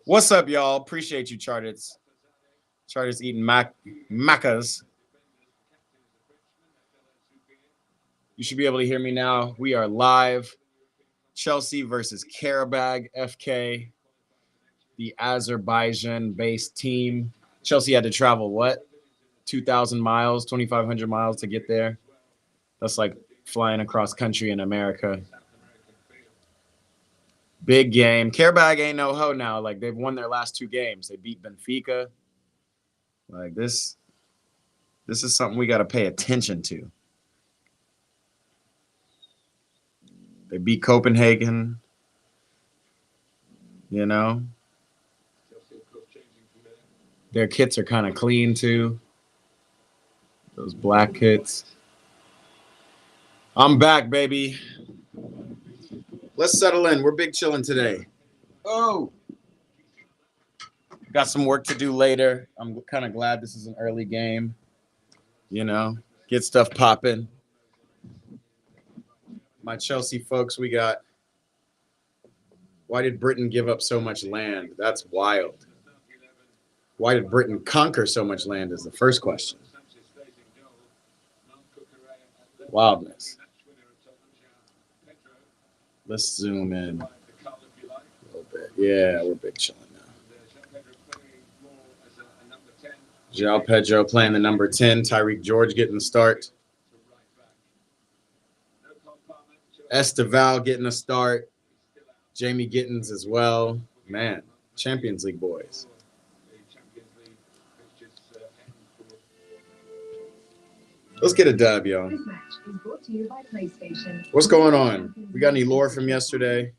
What's up, y'all? Appreciate you, Chartits. Chartits eating macas. You should be able to hear me now. We are live. Chelsea versus Qarabag FK, the Azerbaijan-based team. Chelsea had to travel, what? 2,000 miles, 2,500 miles to get there. That's like flying across country in America. Big game. Qarabag ain't no hoe now. Like, they've won their last 2 games. They beat Benfica. Like, this is something we got to pay attention to. They beat Copenhagen. You know, their kits are kind of clean too. Those black kits. I'm back, baby. Let's settle in. We're big chilling today. Oh, got some work to do later. I'm kind of glad this is an early game. You know, get stuff popping. My Chelsea folks, we got. Why did Britain give up so much land? That's wild. Why did Britain conquer so much land is the first question. Wildness. Let's zoom in a little bit. Yeah, we're big chilling now. João Pedro playing the number 10. Tyreek George getting the start. Esteval getting a start. Jamie Gittins as well. Man, Champions League boys. Let's get a dub, y'all. What's going on? We got any lore from yesterday?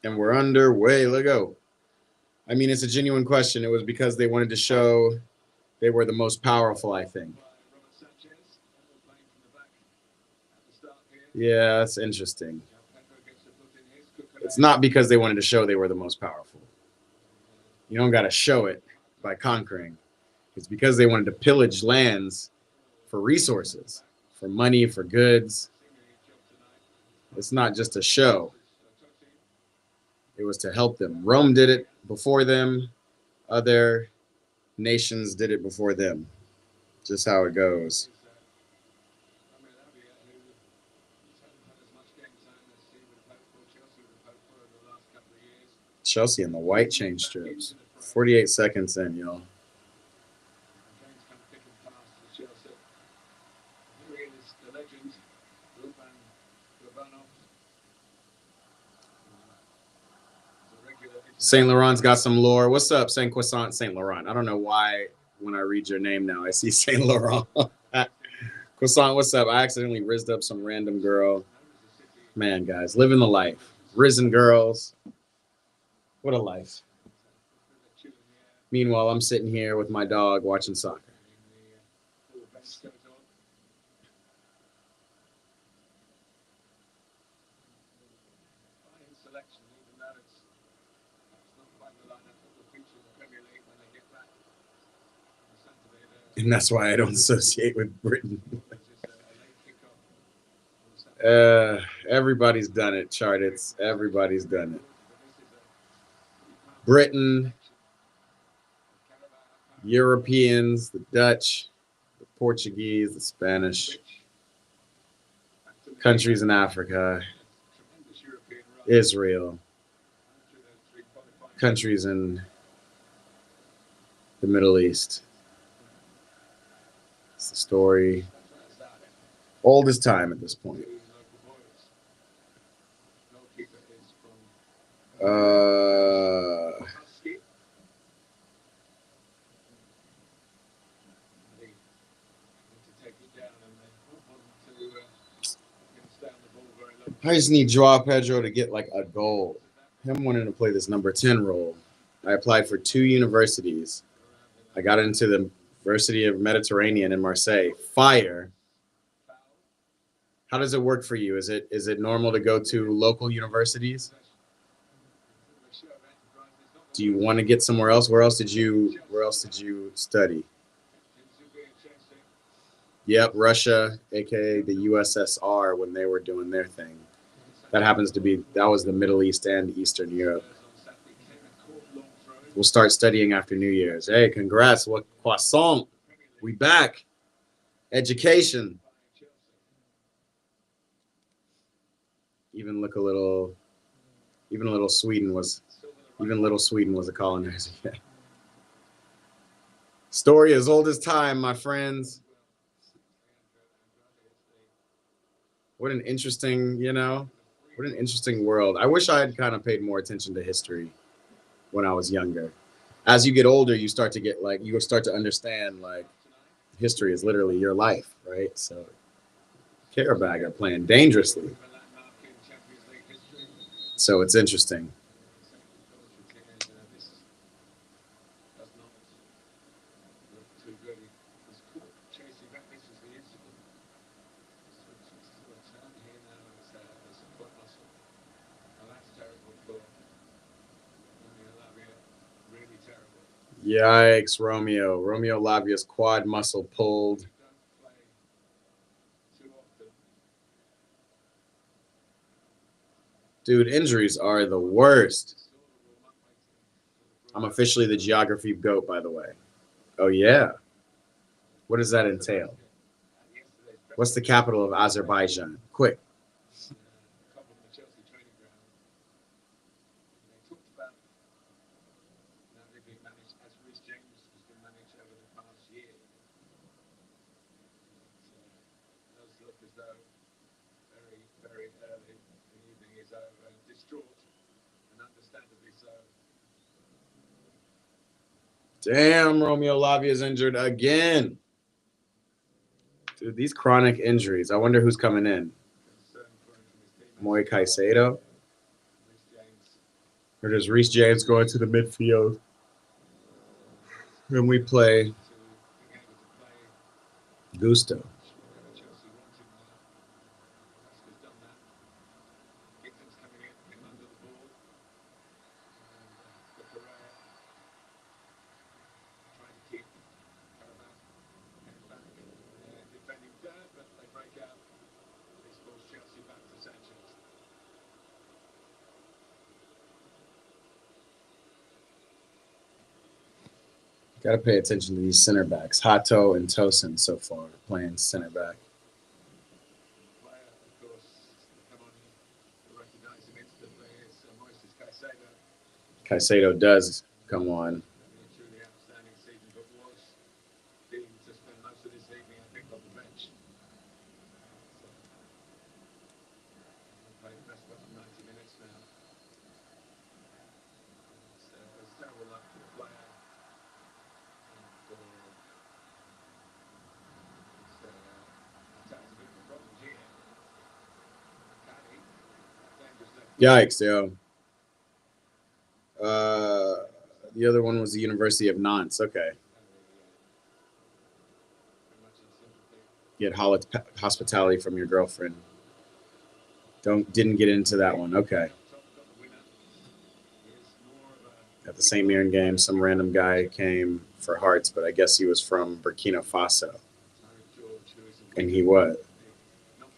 And we're underway. Let's go. I mean, it's a genuine question. It was because they wanted to show they were the most powerful, I think. Yeah, that's interesting. It's not because they wanted to show they were the most powerful. You don't got to show it by conquering. It's because they wanted to pillage lands for resources, for money, for goods. It's not just a show. It was to help them. Rome did it before them. Other nations did it before them. Just how it goes. Chelsea in the white chain strips. 48 seconds in, y'all. Saint Laurent's got some lore. What's up, Saint Croissant, Saint Laurent? I don't know why when I read your name now, I see Saint Laurent. Croissant, what's up? I accidentally rizzed up some random girl. Man, guys, living the life. Risen girls. What a life. Meanwhile, I'm sitting here with my dog watching soccer. And that's why I don't associate with Britain. Everybody's done it, Chartits. Everybody's done it. Britain, Europeans, the Dutch, the Portuguese, the Spanish, countries in Africa, Israel, countries in the Middle East. It's the story, old as time at this point. I just need Joao Pedro to get like a goal. Him wanting to play this number 10 role. I applied for 2 universities. I got into the University of Mediterranean in Marseille. Fire. How does it work for you? Is it normal to go to local universities? Do you want to get somewhere else? Where else did you study? Yep, Russia, aka the USSR when they were doing their thing. That was the Middle East and Eastern Europe. We'll start studying after New Year's. Hey, congrats. What croissant? We back. Education. Even look a little even little Sweden was a colonizer. Story as old as time, my friends. What an interesting world. I wish I had kind of paid more attention to history when I was younger. As you get older, you start to understand like history is literally your life, right? So Qarabag are playing dangerously. So it's interesting. Yikes, Romeo. Romeo Lavia's quad muscle pulled. Dude, injuries are the worst. I'm officially the geography goat, by the way. Oh, yeah. What does that entail? What's the capital of Azerbaijan? Quick. Damn, Romeo Lavia is injured again. Dude, these chronic injuries. I wonder who's coming in. Moy Caicedo? Or does Reece James go into the midfield? And we play Gusto. Got to pay attention to these center backs. Hato and Tosin so far playing center back. Caicedo does come on. Yikes, yo. The other one was the University of Nantes. Okay. Get hospitality from your girlfriend. Didn't get into that one. Okay. At the St. Mirren game, some random guy came for Hearts, but I guess he was from Burkina Faso. And he was.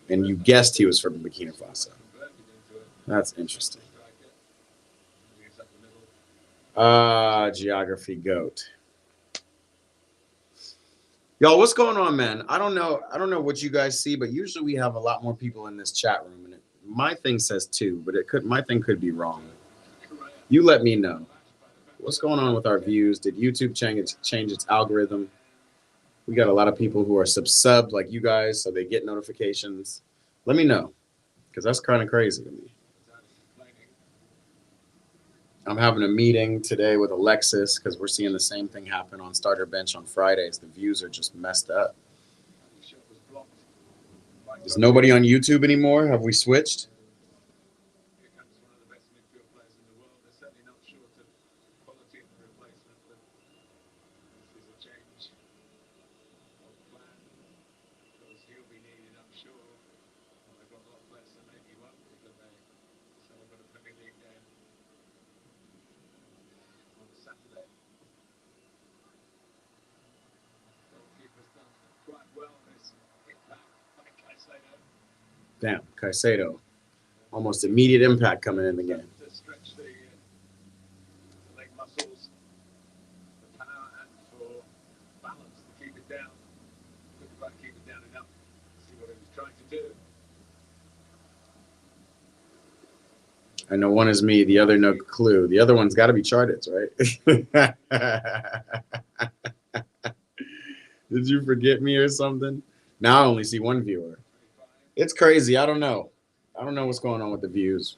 And you guessed he was from Burkina Faso. That's interesting. Geography goat. Y'all, what's going on, man? I don't know what you guys see, but usually we have a lot more people in this chat room, and my thing says 2, but my thing could be wrong. You let me know. What's going on with our views? Did YouTube change its algorithm? We got a lot of people who are subbed like you guys, so they get notifications. Let me know, because that's kind of crazy to me. I'm having a meeting today with Alexis because we're seeing the same thing happen on Starter Bench on Fridays. The views are just messed up. Is nobody on YouTube anymore? Have we switched? Damn, Caicedo. Almost immediate impact coming in the game. I know one is me, the other no clue. The other one's got to be Chartits, right? Did you forget me or something? Now I only see one viewer. It's crazy. I don't know. I don't know what's going on with the views.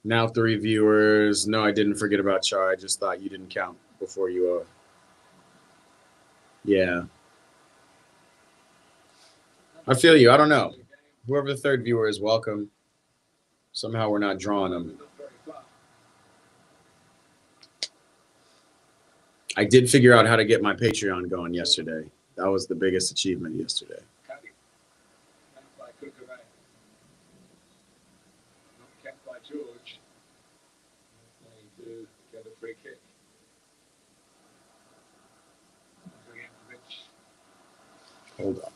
Now 3 viewers. No, I didn't forget about Char. I just thought you didn't count before you. Yeah. I feel you. I don't know. Whoever the 3rd viewer is, welcome. Somehow we're not drawing them. I did figure out how to get my Patreon going yesterday. That was the biggest achievement yesterday. Hold on.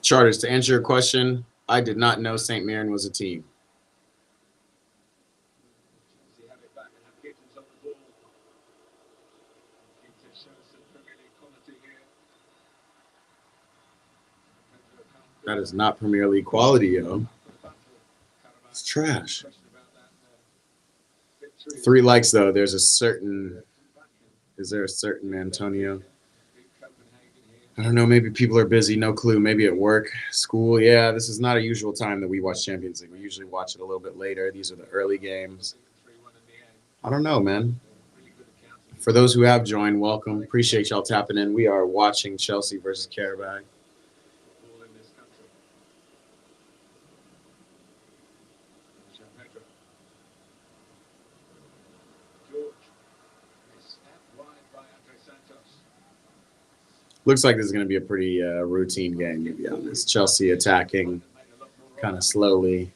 Charters, to answer your question, I did not know St. Mirren was a team. That is not Premier League quality, yo. It's trash. 3 likes, though. There's a certain... Is there a certain Antonio? I don't know. Maybe people are busy. No clue. Maybe at work, school. Yeah, this is not a usual time that we watch Champions League. We usually watch it a little bit later. These are the early games. I don't know, man. For those who have joined, welcome. Appreciate y'all tapping in. We are watching Chelsea versus Qarabag. Looks like this is going to be a pretty routine game, to be honest. Chelsea attacking kind of slowly.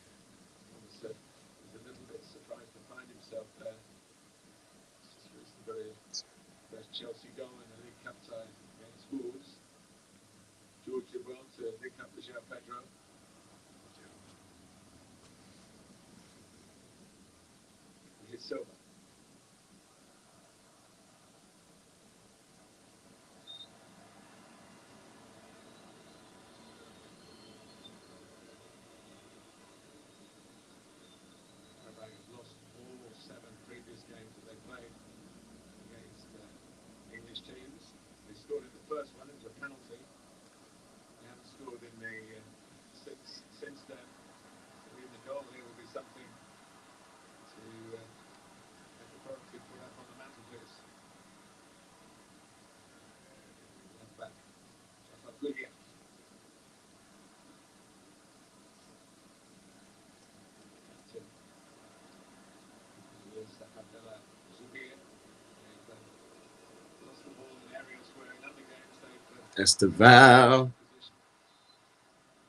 Esteval.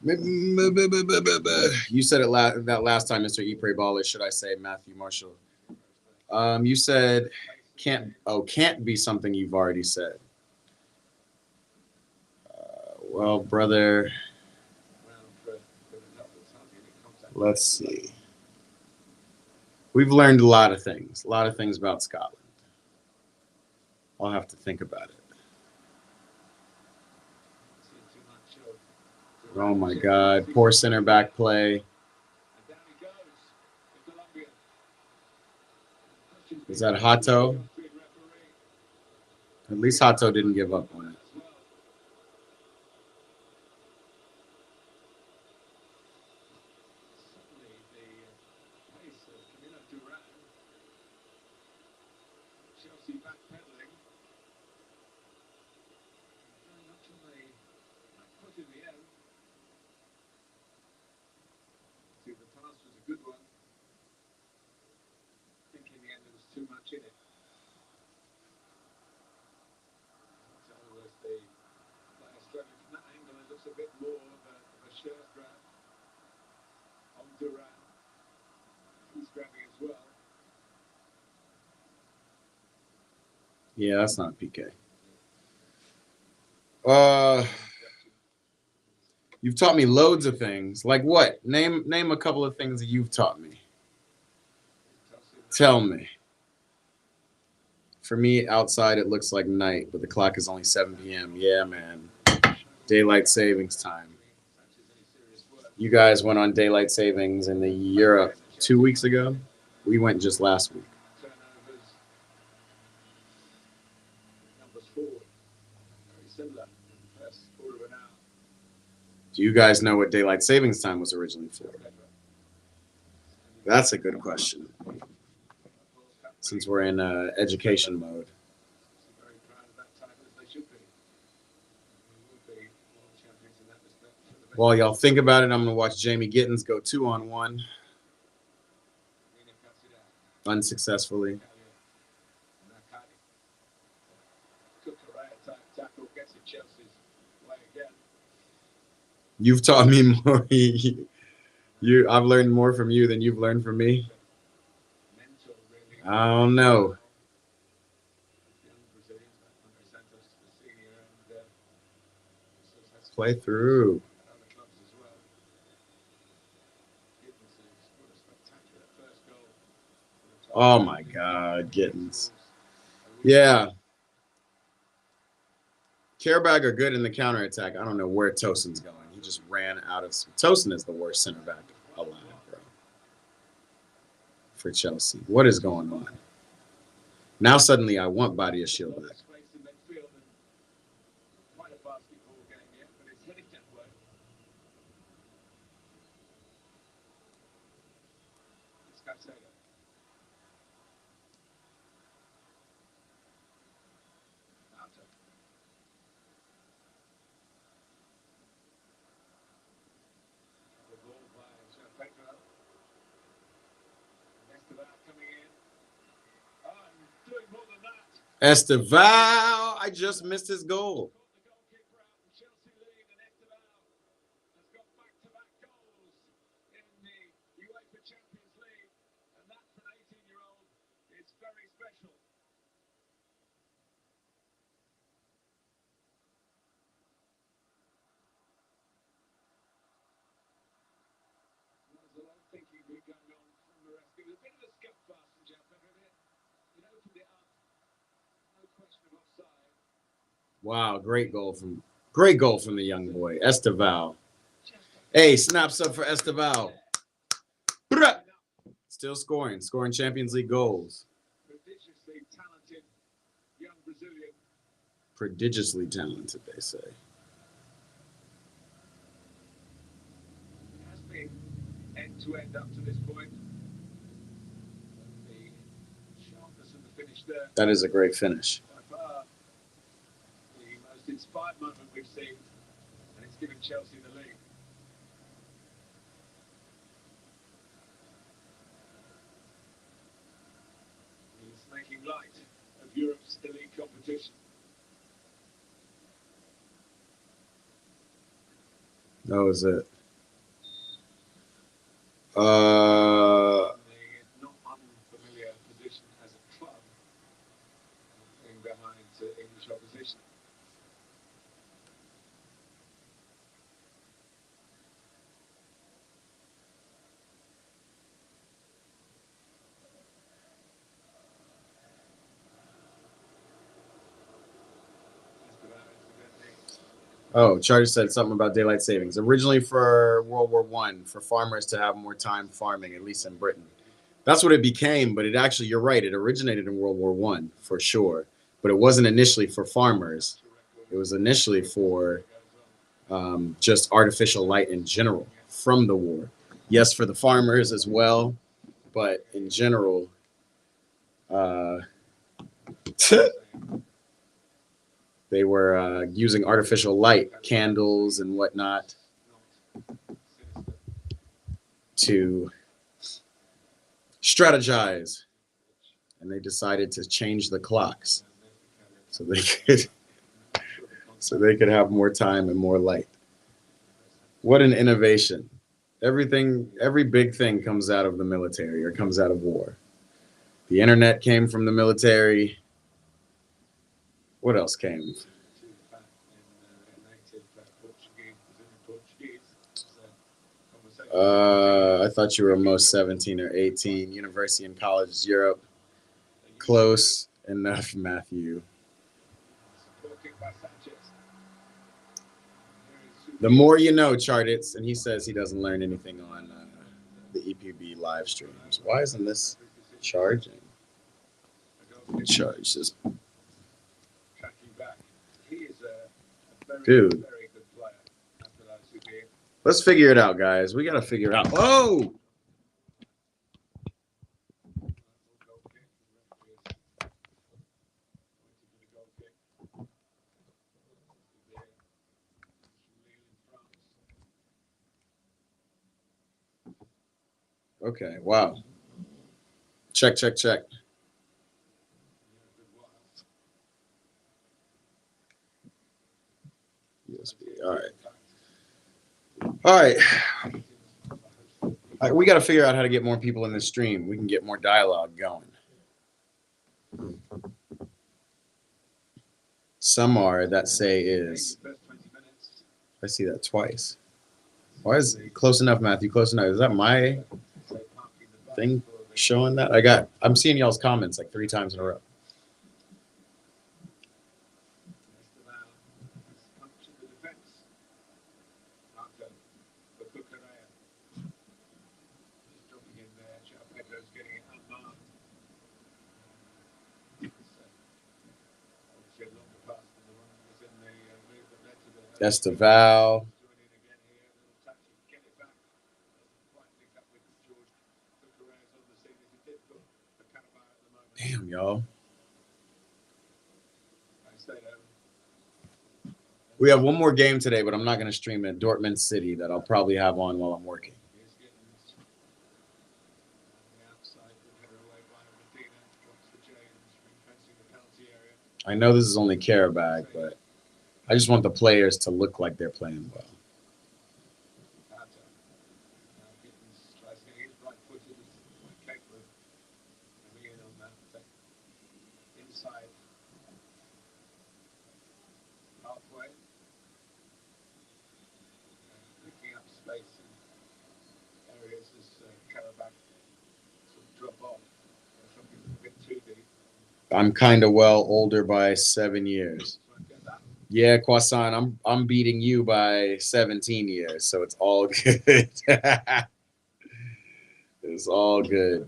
You said it that last time, Mr. Ypres Baller. Should I say Matthew Marshall? You said can't be something you've already said. Well, brother, Let's see. We've learned a lot of things about Scotland. I'll have to think about it. Oh my God. Poor center back play. Is that Hato? At least Hato didn't give up on it. Yeah, that's not PK. You've taught me loads of things. Like what? Name a couple of things that you've taught me. Tell me. For me, outside it looks like night, but the clock is only 7 p.m. Yeah, man. Daylight savings time. You guys went on daylight savings in the Europe 2 weeks ago. We went just last week. Do you guys know what daylight savings time was originally for? That's a good question. Since we're in education mode. While y'all think about it, I'm going to watch Jamie Gittins go 2-on-1. Unsuccessfully. You've taught me more. I've learned more from you than you've learned from me. I don't know. Play through. Oh my God, Gittins. Yeah. Qarabag are good in the counterattack. I don't know where Tosin's going. He just ran out of. Tosin is the worst center back alive, bro. For Chelsea. What is going on? Now suddenly I want Badia Shield back. Esteval, I just missed his goal. Wow, great goal from the young boy, Esteval. Hey, snaps up for Esteval. Still scoring Champions League goals. Prodigiously talented, they say. End to end up to this point. That is a great finish. The most inspired moment we've seen, and it's given Chelsea the lead. He's making light of Europe's elite competition. That was it. Not unfamiliar position as a club, behind English opposition. Oh, Charter said something about daylight savings. Originally for World War I, for farmers to have more time farming, at least in Britain. That's what it became, but it actually, you're right, it originated in World War I for sure. But it wasn't initially for farmers. It was initially for just artificial light in general from the war. Yes, for the farmers as well, but in general, uh, they were using artificial light, candles and whatnot, to strategize. And they decided to change the clocks so they could have more time and more light. What an innovation. Every big thing comes out of the military or comes out of war. The internet came from the military. What else came? I thought you were most 17 or 18. University and colleges, Europe. Close enough, Matthew. The more you know, Chartits, and he says he doesn't learn anything on the EPB live streams. Why isn't this charging? Charge this. Dude. Let's figure it out, guys. We got to figure it out. Oh! Okay, wow. Check. USB. All right. We got to figure out how to get more people in the stream. We can get more dialogue going. Samar, that say is. I see that twice. Why is it close enough, Matthew? Close enough. Is that my thing showing that? I'm seeing y'all's comments like 3 times in a row. That's the Val. Damn, y'all. We have one more game today, but I'm not going to stream it. Dortmund City that I'll probably have on while I'm working. I know this is only Qarabag, but I just want the players to look like they're playing well. I'm kind of well older by 7 years. Yeah, Kwasan, I'm beating you by 17 years, so it's all good. It's all good.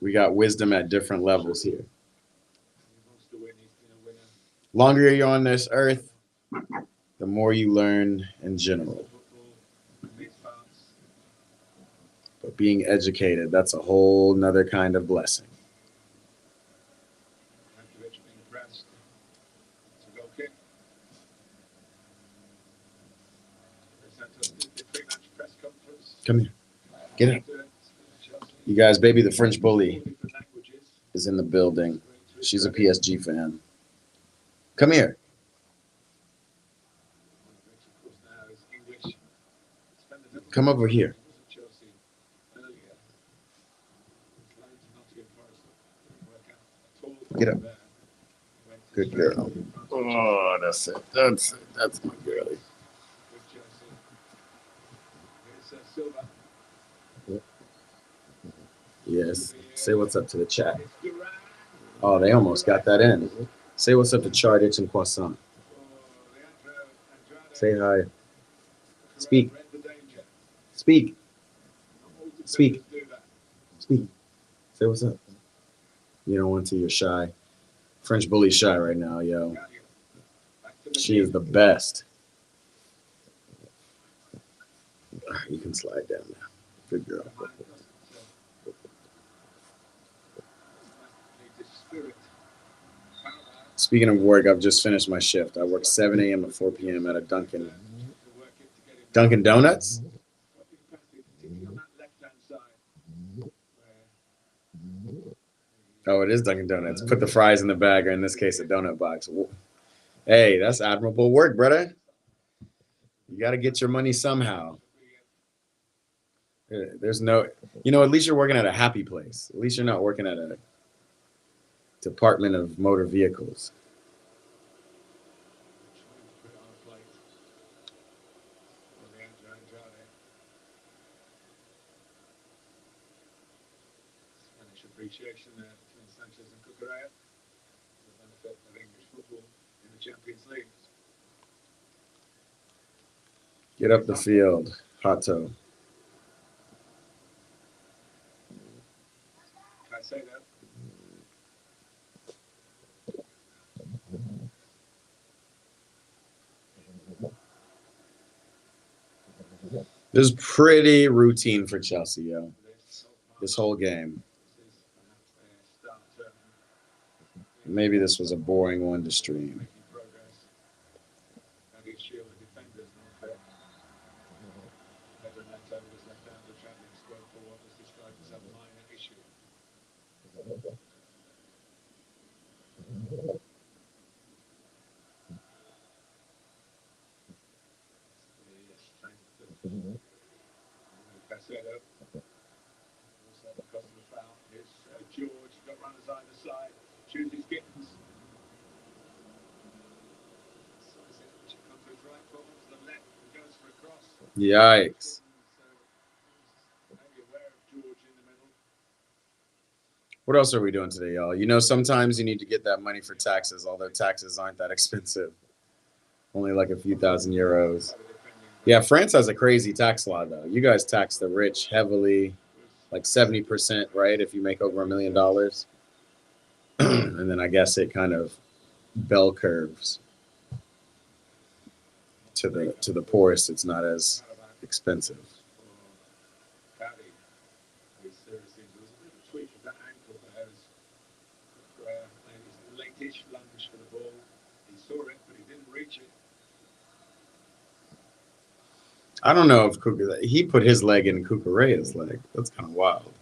We got wisdom at different levels here. Longer you're on this earth, the more you learn in general. But being educated, that's a whole nother kind of blessing. Come here. Get it. You guys, baby, the French bully is in the building. She's a PSG fan. Come here. Come over here. Get up. Good girl. Oh, that's it. That's my girlie. Yes. Say what's up to the chat. Oh, they almost got that in. Say what's up to Chardich and Croissant. Say hi. Speak. Speak. Speak. Speak. Say what's up. You don't want to. You're shy. French bully's shy right now, yo. She is the best. You can slide down now. Good girl. Speaking of work, I've just finished my shift. I work 7 a.m. to 4 p.m. at a Dunkin' Donuts. Oh, it is Dunkin' Donuts. Put the fries in the bag, or in this case, a donut box. Hey, that's admirable work, brother. You got to get your money somehow. There's no, at least you're working at a happy place. At least you're not working at a Department of Motor Vehicles. Appreciation there between Sanchez and Cucurella. The benefit of English football in the Champions League. Get up the field, Hato. Can I say that? This is pretty routine for Chelsea, yo. This whole game. Maybe this was a boring one to stream. George got runners either side, chooses Gittins. Yikes. What else are we doing today, y'all? Sometimes you need to get that money for taxes, although taxes aren't that expensive. Only like a few thousand euros. Yeah, France has a crazy tax law, though. You guys tax the rich heavily, like 70%, right? If you make over $1 million. And then I guess it kind of bell curves to the poorest. It's not as expensive. Lunge for the ball. He saw it, but he didn't reach it. I don't know if he put his leg in Cucurella's leg. That's kind of wild.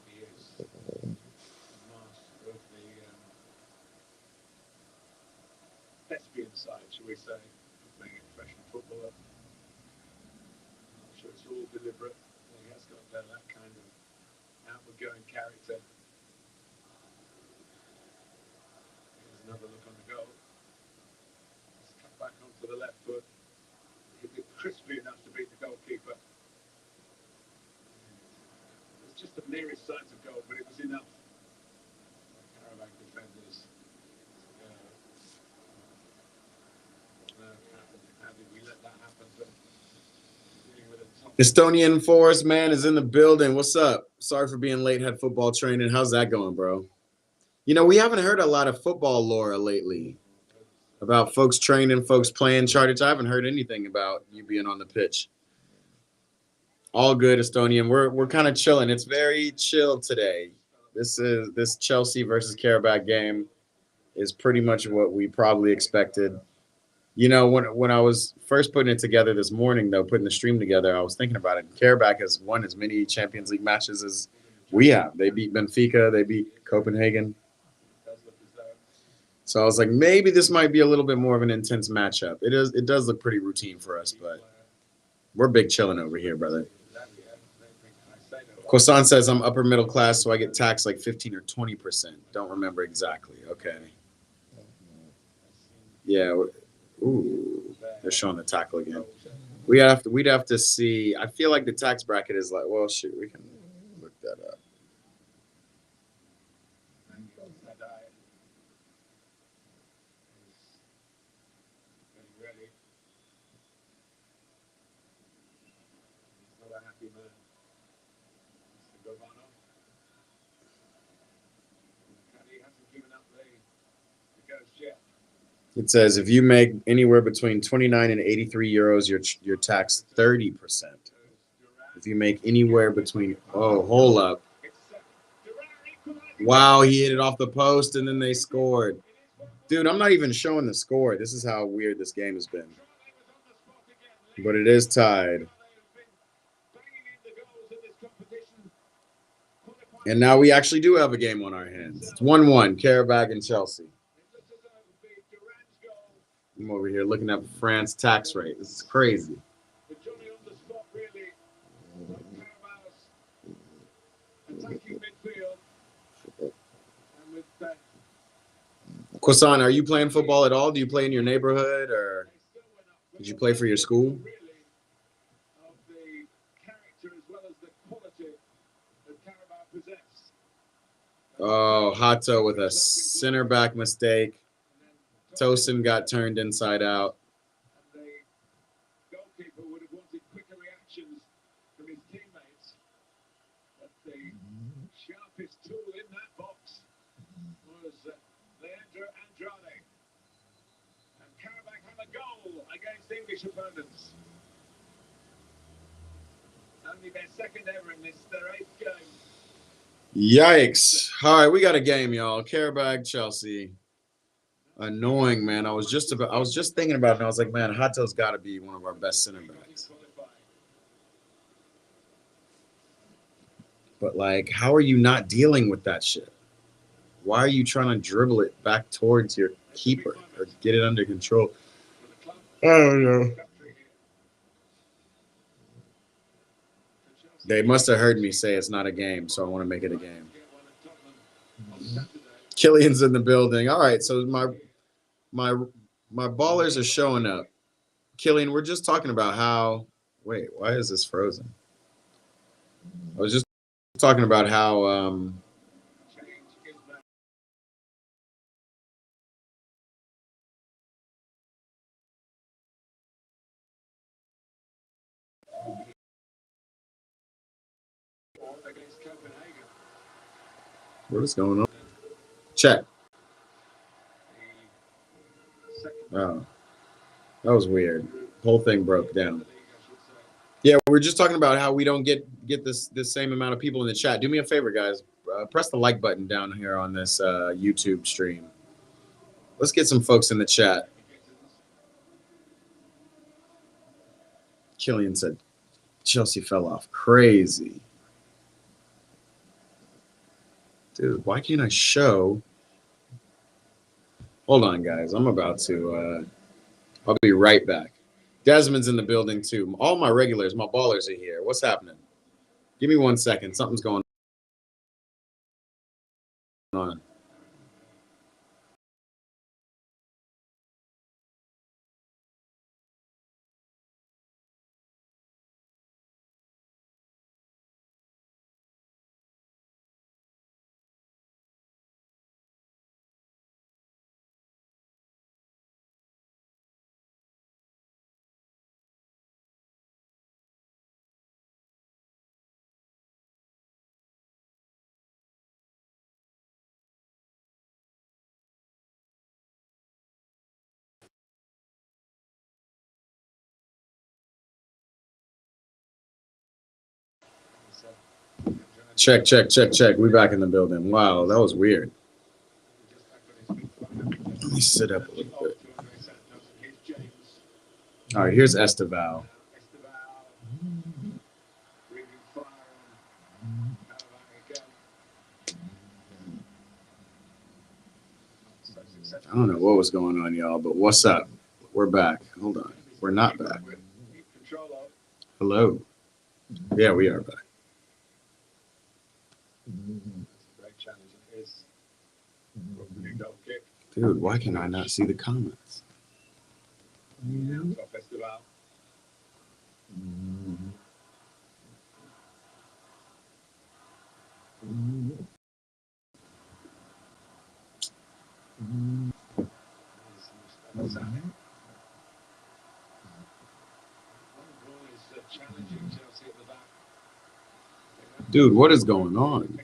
He is the master of the thespian side, shall we say, of being a professional footballer. I'm sure it's all deliberate. He has got that kind of outward-going character. Here's another look on the goal. It's cut back onto the left foot. Hit it crisply enough to beat the goalkeeper. It was just the merest signs of goal, but it was enough. Qarabag defenders. How did we let that happen? Estonian Forest Man is in the building. What's up? Sorry for being late. Had football training. How's that going, bro? We haven't heard a lot of football lore lately. About folks training, folks playing Charters. I haven't heard anything about you being on the pitch. All good, Estonian. We're kind of chilling. It's very chill today. This Chelsea versus Qarabag game is pretty much what we probably expected. When I was first putting it together this morning, though, putting the stream together, I was thinking about it. Qarabag has won as many Champions League matches as we have. They beat Benfica. They beat Copenhagen. So I was like, maybe this might be a little bit more of an intense matchup. It does look pretty routine for us, but we're big chilling over here, brother. Kosan says I'm upper middle class, so I get taxed like 15 or 20%. Don't remember exactly. Okay. Yeah. Ooh, they're showing the tackle again. We'd have to see. I feel like the tax bracket is like, well, shoot, we can look that up. It says if you make anywhere between 29 and 83 euros, you're taxed 30%. If you make anywhere between hold up. Wow, he hit it off the post and then they scored. Dude, I'm not even showing the score. This is how weird this game has been. But it is tied. And now we actually do have a game on our hands. It's 1-1, Qarabag and Chelsea. I'm over here looking at France tax rate. This is crazy. Kwasan, are you playing football at all? Do you play in your neighborhood or did you play for your school? Oh, Hato with a center back mistake. Tosin got turned inside out. Opponents. Only their second ever in this, their 8th game. Yikes. All right, we got a game, y'all. Qarabag, Chelsea. Annoying, man. I was just thinking about it, and I was like, man, Hato's got to be one of our best center backs. But, like, how are you not dealing with that shit? Why are you trying to dribble it back towards your keeper or get it under control? I don't know. They must have heard me say it's not a game, so I want to make it a game. Killian's in the building. All right, so my ballers are showing up. Killian, we're just talking about how. Wait, why is this frozen? I was just talking about how. What is going on? Check. Oh, that was weird. Whole thing broke down. Yeah, we're just talking about how we don't get this same amount of people in the chat. Do me a favor, guys. Press the like button down here on this YouTube stream. Let's get some folks in the chat. Killian said Chelsea fell off. Crazy. Dude, why can't I show? Hold on, guys. I'm about to I'll be right back. Desmond's in the building too. All my regulars, my ballers are here. What's happening? Give me 1 second. Something's going on. Check, check, check, check. We back in the building. Wow, that was weird. Let me sit up a little bit. All right, here's Esteval. I don't know what was going on, y'all, but what's up? We're back. Hold on. We're not back. Hello. Yeah, we are back. Dude, why can I not see the comments? Dude, what is going on?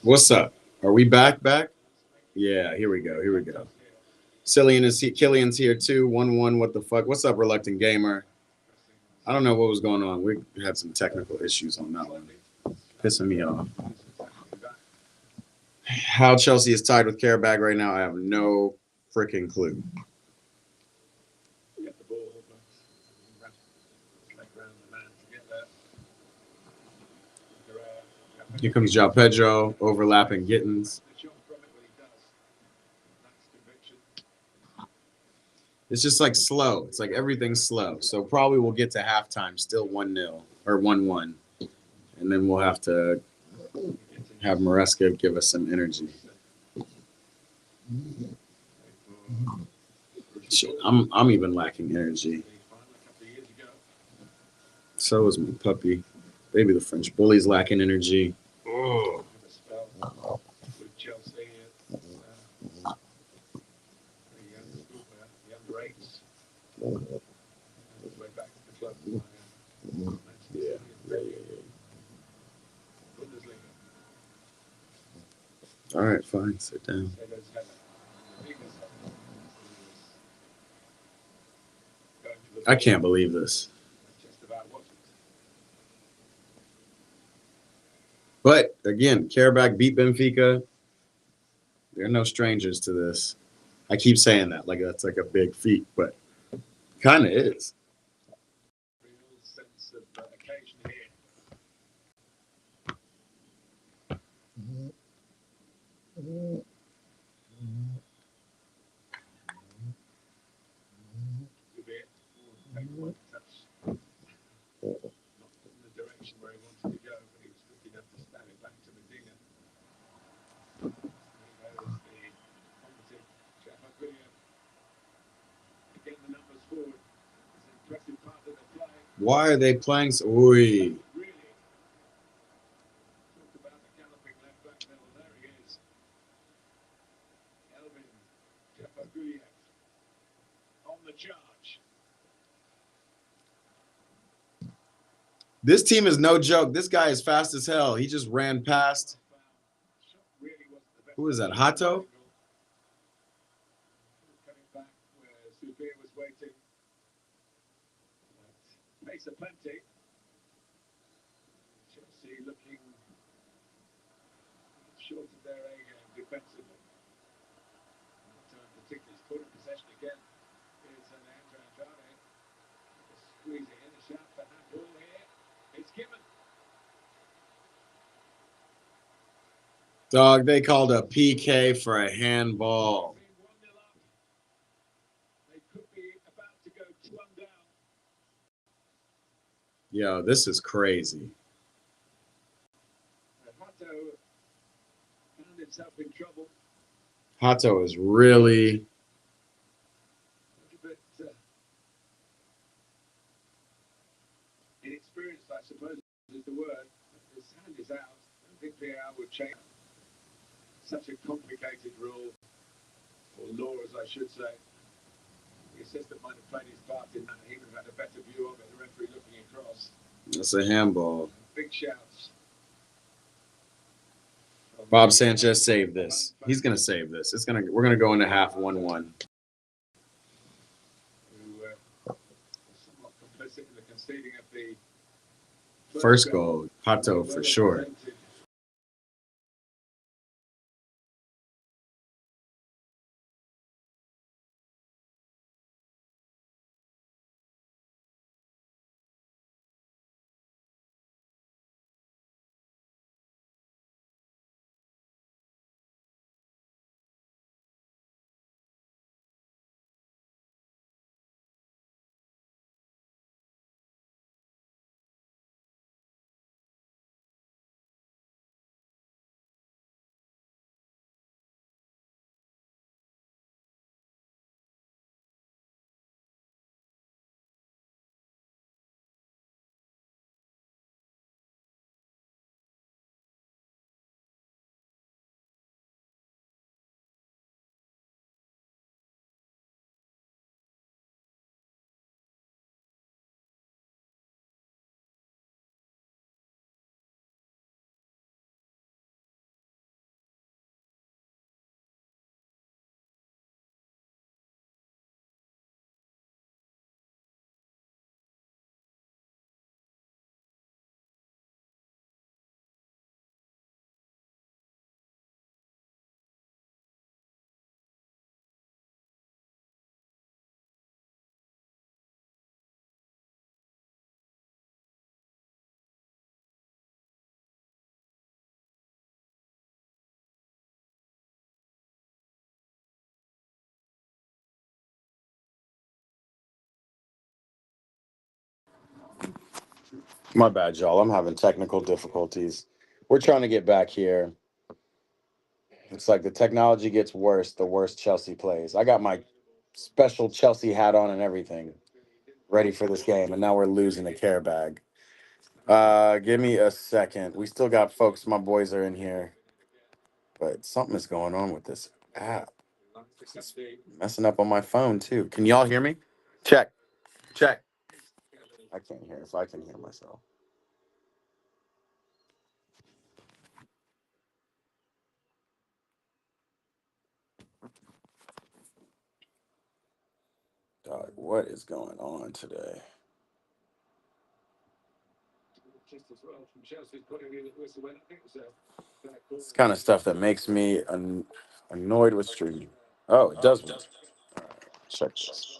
What's up? Are we back? Yeah, here we go. Killian's here too. 1-1. What the fuck? What's up, Reluctant Gamer? I don't know what was going on. We had some technical issues on that one. Pissing me off. How Chelsea is tied with Qarabag right now, I have no freaking clue. Here comes João Pedro, overlapping Gittins. It's just like slow. It's like everything's slow. So probably we'll get to halftime still 1-0 or 1-1. And then we'll have to have Maresca give us some energy. Shit, I'm even lacking energy. So is my puppy. Baby the French Bully's lacking energy. Oh. All right, fine. Sit down. I can't believe this. But again, Qarabag beat Benfica. They're no strangers to this. I keep saying that like that's like a big feat, but kind of is. Why are they playing so? Ooh. This team is no joke. This guy is fast as hell. He just ran past. Who is that? Hato? Dog, they called a PK for a handball. Yo, this is crazy. Hato is really inexperienced, I suppose is the word. His hand is out. I think VR would change such a complicated rule, or law as I should say. The assistant might have played his part in that. He would have had a better view of it, the referee looking across. That's a handball. Big shouts. Bob Sanchez saved this. He's gonna save this. We're gonna go into half 1-1. First goal, Pato for sure. My bad, y'all. I'm having technical difficulties. We're trying to get back here. It's like the technology gets worse, the worse Chelsea plays. I got my special Chelsea hat on and everything, ready for this game, and now we're losing to Qarabag. Give me a second. We still got folks. My boys are in here, but something is going on with this app. It's messing up on my phone too. Can y'all hear me? Check, check. I can't hear if I can hear myself. Dog, what is going on today? It's kind of stuff that makes me annoyed with streaming. Oh, it does work. All right, check this.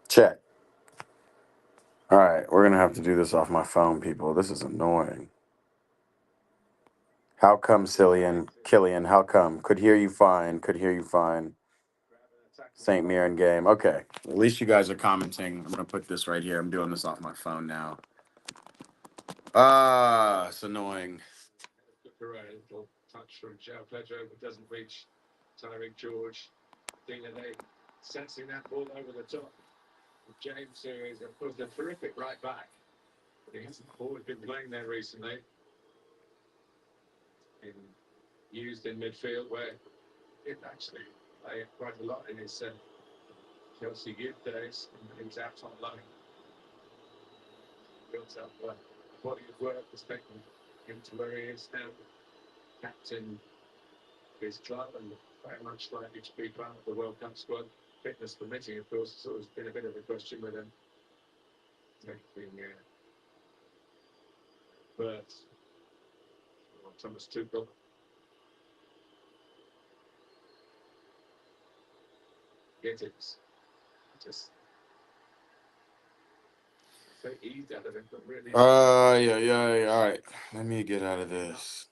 Check. All right, we're gonna have to do this off my phone, people. This is annoying. How come, Cillian? Killian, how come? Could hear you fine. Could hear you fine. St. Mirren game. Okay. At least you guys are commenting. I'm gonna put this right here. I'm doing this off my phone now. It's annoying. Yeah. All right. Let me get out of this.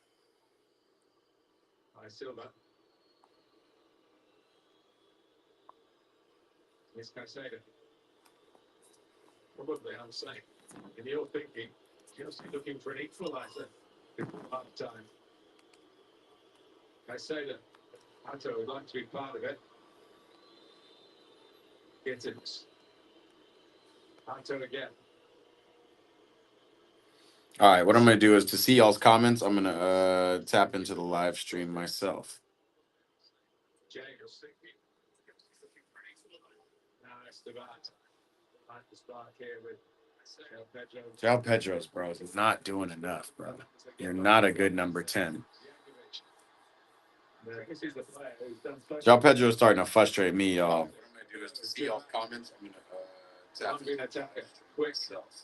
All right, what I'm gonna do is to see y'all's comments, I'm gonna tap into the live stream myself. João Pedro's, bro, is not doing enough, bro. You're not a good number 10. João Pedro's starting to frustrate me, y'all. What I'm gonna do is to see y'all's comments, I'm gonna tap into myself.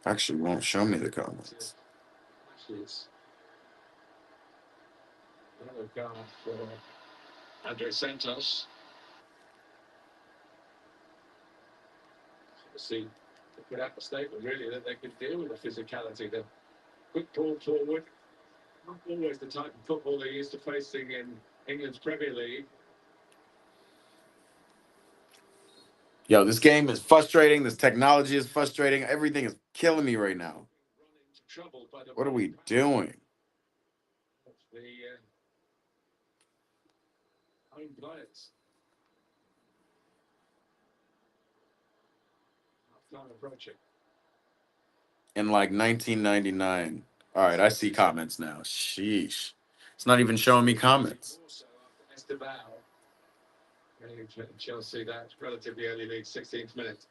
Actually, won't show me the comments. Yo, this game is frustrating. This technology is frustrating. Everything is killing me right now. What are we doing? in like 1999. All right, I see comments now. Sheesh. It's not even showing me comments. Chelsea that relatively early lead, 16th minute.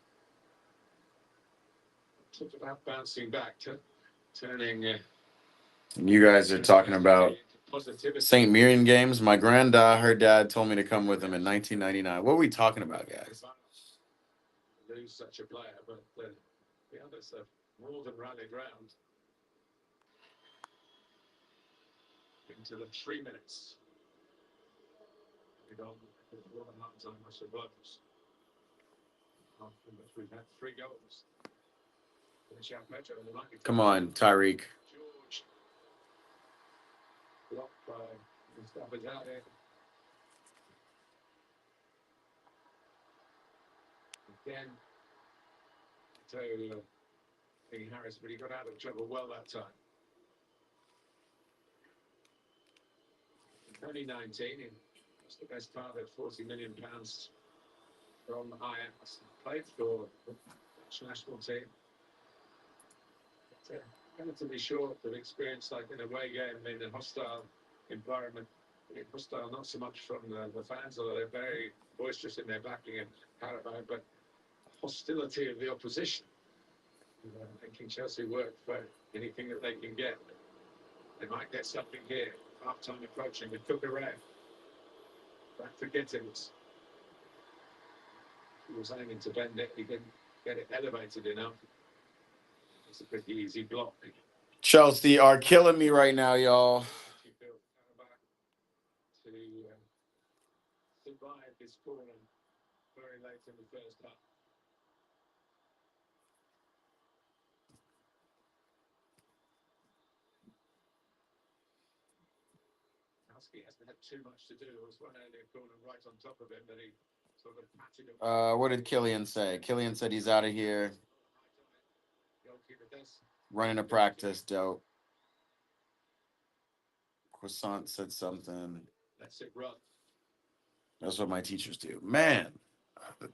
Talked about bouncing back to turning. And you guys are talking about St. Mirren games. My granddad, her dad, told me to come with him in 1999. What are we talking about, guys? Lose such a player, but the others have more than rallied round into the 3 minutes. We've got more than half time, I suppose. We've had 3 goals. Come on, Tyreek. George blocked by Mustafa. Again, to King Harris, but he got out of trouble well that time. In 2019, was the best part of £40 million from Ajax. Played for the Dutch national team. But, relatively short of experience, like in a away game in a hostile environment. Hostile not so much from the fans, although they're very boisterous in their backing in Qarabag, but hostility of the opposition. Making Chelsea work for anything that they can get. They might get something here. Half time approaching with Qarabag. Back to Gittins. He was aiming to bend it. He didn't get it elevated enough. It's a pretty easy block. Chelsea are killing me right now, y'all. To survive this corner very late in the first half. Husky hasn't had too much to do. There was one earlier corner right on top of him that he sort of patted him. What did Killian say? Killian said he's out of here. Running a practice, dope. Croissant said something. That's it, run. That's what my teachers do. Man,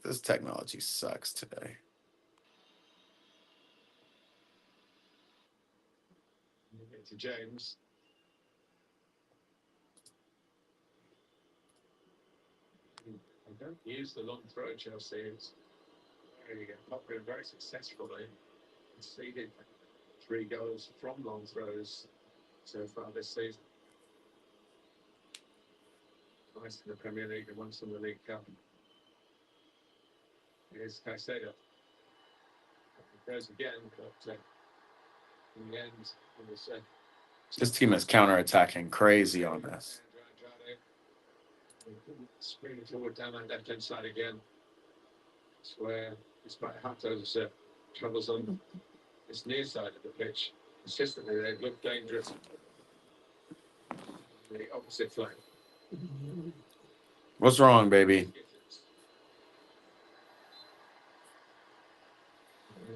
this technology sucks today. To James. I don't use the long throw, Chelsea. It's very popular, very successfully. Conceded 3 goals from long throws so far this season. Twice in the Premier League and once in the League Cup. Here's Caicedo. He goes again, but in the end, it was This team is counterattacking crazy on this. Screen forward down that left hand side again. It's where, despite Hato's troubles on this near side of the pitch, consistently they look dangerous. The opposite flank. What's wrong, baby?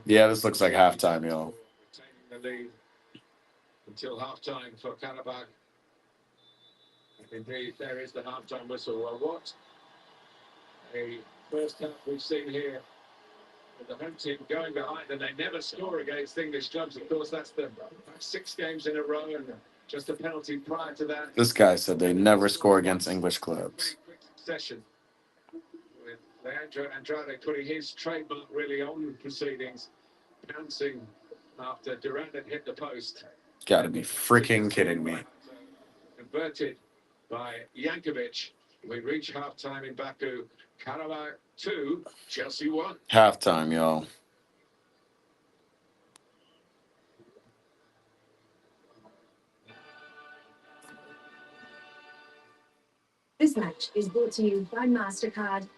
Yeah, this looks like halftime, y'all. Retaining the lead until halftime for Qarabag. Indeed, there is the halftime whistle. Well, what a first half we've seen here with the home team going behind, and they never score against English clubs. Of course, that's the 6 games in a row, and just a penalty prior to that. This guy said they never score against English clubs. Quick succession with Leandro Andrade putting his trademark really on the proceedings, bouncing after Durant had hit the post. Gotta be freaking kidding me. Converted by Jankovic. We reach halftime in Baku. Qarabag 2, Chelsea 1. Halftime, y'all. This match is brought to you by MasterCard.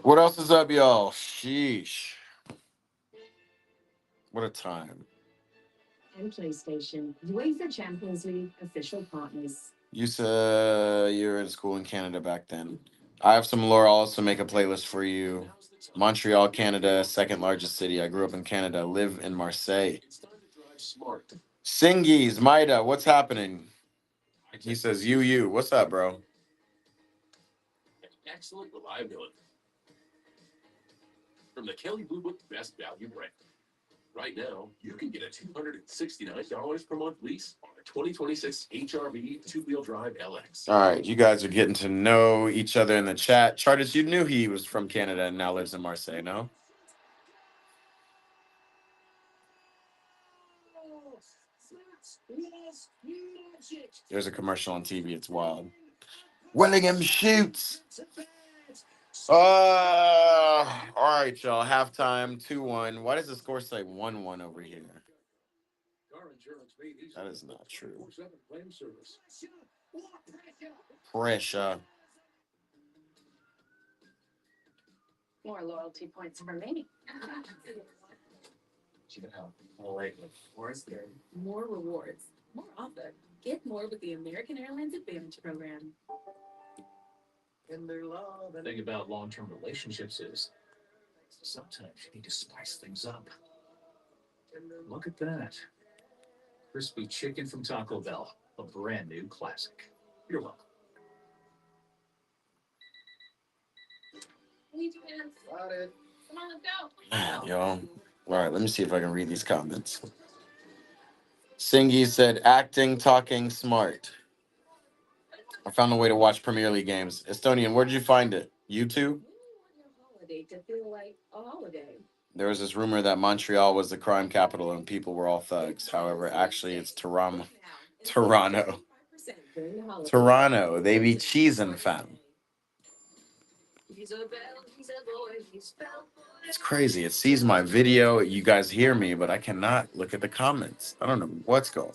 What else is up, y'all? Sheesh. What a time. And PlayStation, UEFA Champions League official partners. You said you were in school in Canada back then. I have some lore. I'll also make a playlist for you. Montreal, Canada, second largest city. I grew up in Canada, live in Marseille. Singies, Maida, what's happening? He says, you. What's up, bro? Excellent reliability. From the Kelly Blue Book Best Value brand. Right now, you can get a $269 per month lease on a 2026 HRV two-wheel drive LX. All right, you guys are getting to know each other in the chat. Charters, you knew he was from Canada and now lives in Marseille, no? There's a commercial on TV. It's wild. Willingham shoots. All right, y'all. Halftime 2-1. Why does the score say 1-1 over here? That is not true. Pressure. More loyalty points for me. More rewards. More often. Get more with the American Airlines Advantage program. The thing about long-term relationships is sometimes you need to spice things up. Look at that. Crispy chicken from Taco Bell. A brand new classic. You're welcome. Come on, let's go. Y'all. All right, let me see if I can read these comments. Singy said, acting, talking, smart. I found a way to watch Premier League games. Estonian, where did you find it? YouTube? To feel like a holiday. There was this rumor that Montreal was the crime capital and people were all thugs. However, actually, it's Toronto. Toronto. Toronto. They be cheesing, fam. It's crazy. It sees my video. You guys hear me, but I cannot look at the comments. I don't know what's going on.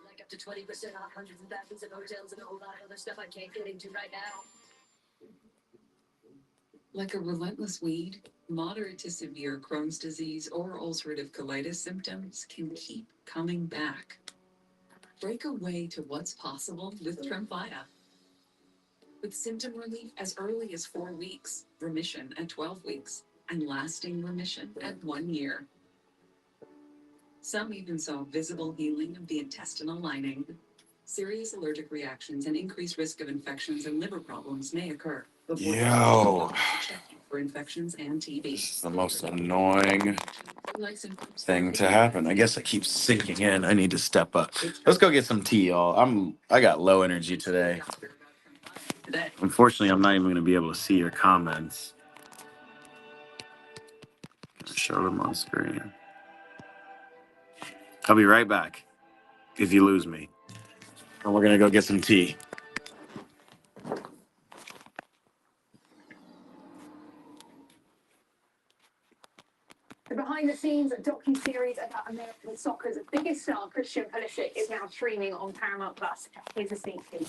Like up to 20% off hundreds of thousands of hotels and a whole lot of other stuff I can't get into right now. Like a relentless weed, moderate to severe Crohn's disease or ulcerative colitis symptoms can keep coming back. Break away to what's possible with Tremfya. With symptom relief as early as 4 weeks, remission at 12 weeks, and lasting remission at 1 year. Some even saw visible healing of the intestinal lining. Serious allergic reactions and increased risk of infections and liver problems may occur. Yo. For infections and TB. This is the most annoying thing to happen. I guess it keeps sinking in. I need to step up. Let's go get some tea, y'all. I got low energy today. Unfortunately, I'm not even going to be able to see your comments. Show them on screen. I'll be right back if you lose me. And we're going to go get some tea. The behind-the-scenes docu-series about American soccer's biggest star, Christian Pulisic, is now streaming on Paramount Plus. Here's a sneak peek.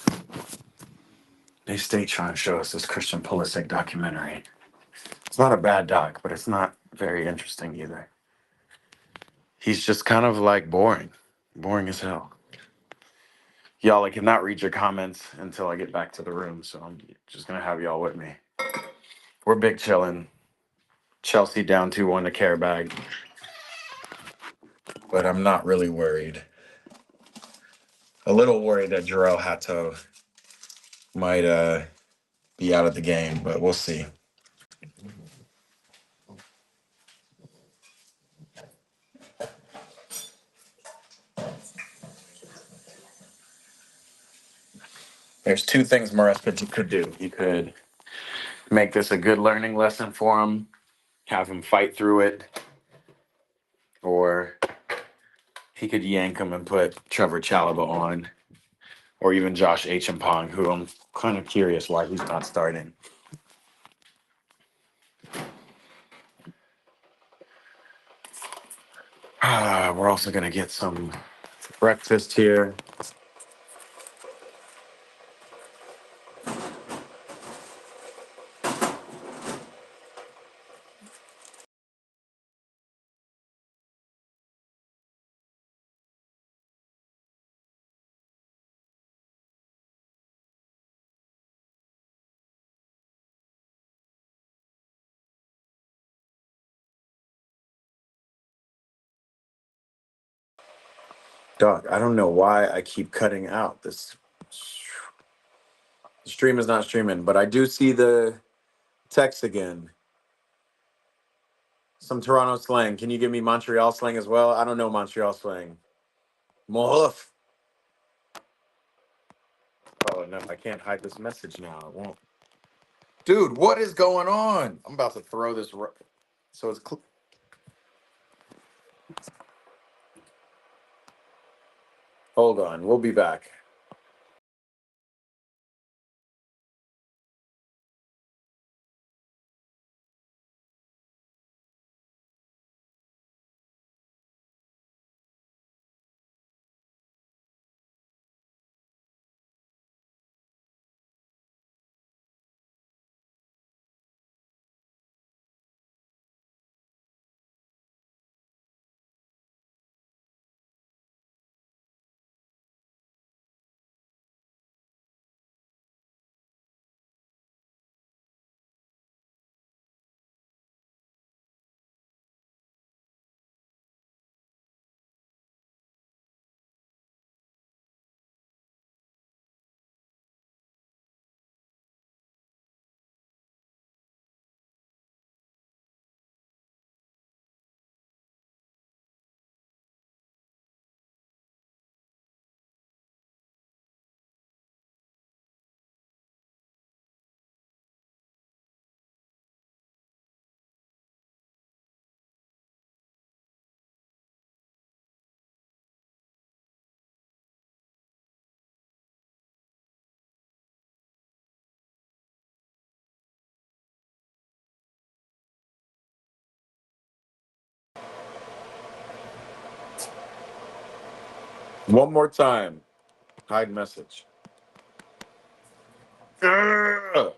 They stay trying to show us this Christian Pulisic documentary. It's not a bad doc, but it's not very interesting either. He's just kind of like boring. Boring as hell. Y'all, I cannot read your comments until I get back to the room, so I'm just going to have y'all with me. We're big chilling. Chelsea down 2-1 to Qarabag. But I'm not really worried. A little worried that Jarrell Hatto might be out of the game, but we'll see. There's two things Maresca could do. He could make this a good learning lesson for him, have him fight through it, or he could yank him and put Trevor Chalobah on, or even Josh Achampong, who I'm kind of curious why he's not starting. We're also going to get some breakfast here. Dog, I don't know why I keep cutting out this. The stream is not streaming, but I do see the text again. Some Toronto slang. Can you give me Montreal slang as well? I don't know Montreal slang. Mohoof. Oh no, I can't hide this message now. It won't. Dude, what is going on? I'm about to throw this. So it's. Hold on. We'll be back. One more time. Hide message. Ugh.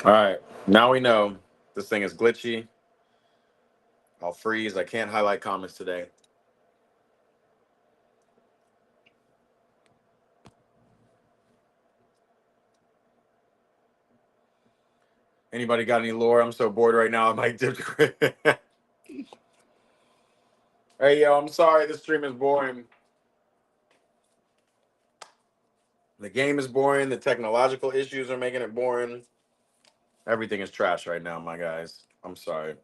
All right. Now we know this thing is glitchy. I'll freeze. I can't highlight comments today. Anybody got any lore? I'm so bored right now. I might dip. Hey, yo, I'm sorry. This stream is boring. The game is boring. The technological issues are making it boring. Everything is trash right now, my guys. I'm sorry.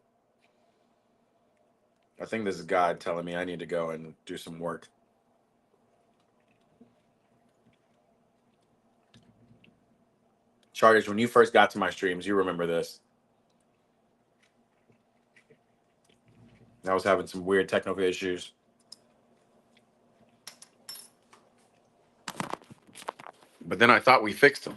I think this is God telling me I need to go and do some work. Chargers, when you first got to my streams, you remember this. I was having some weird technical issues. But then I thought we fixed them.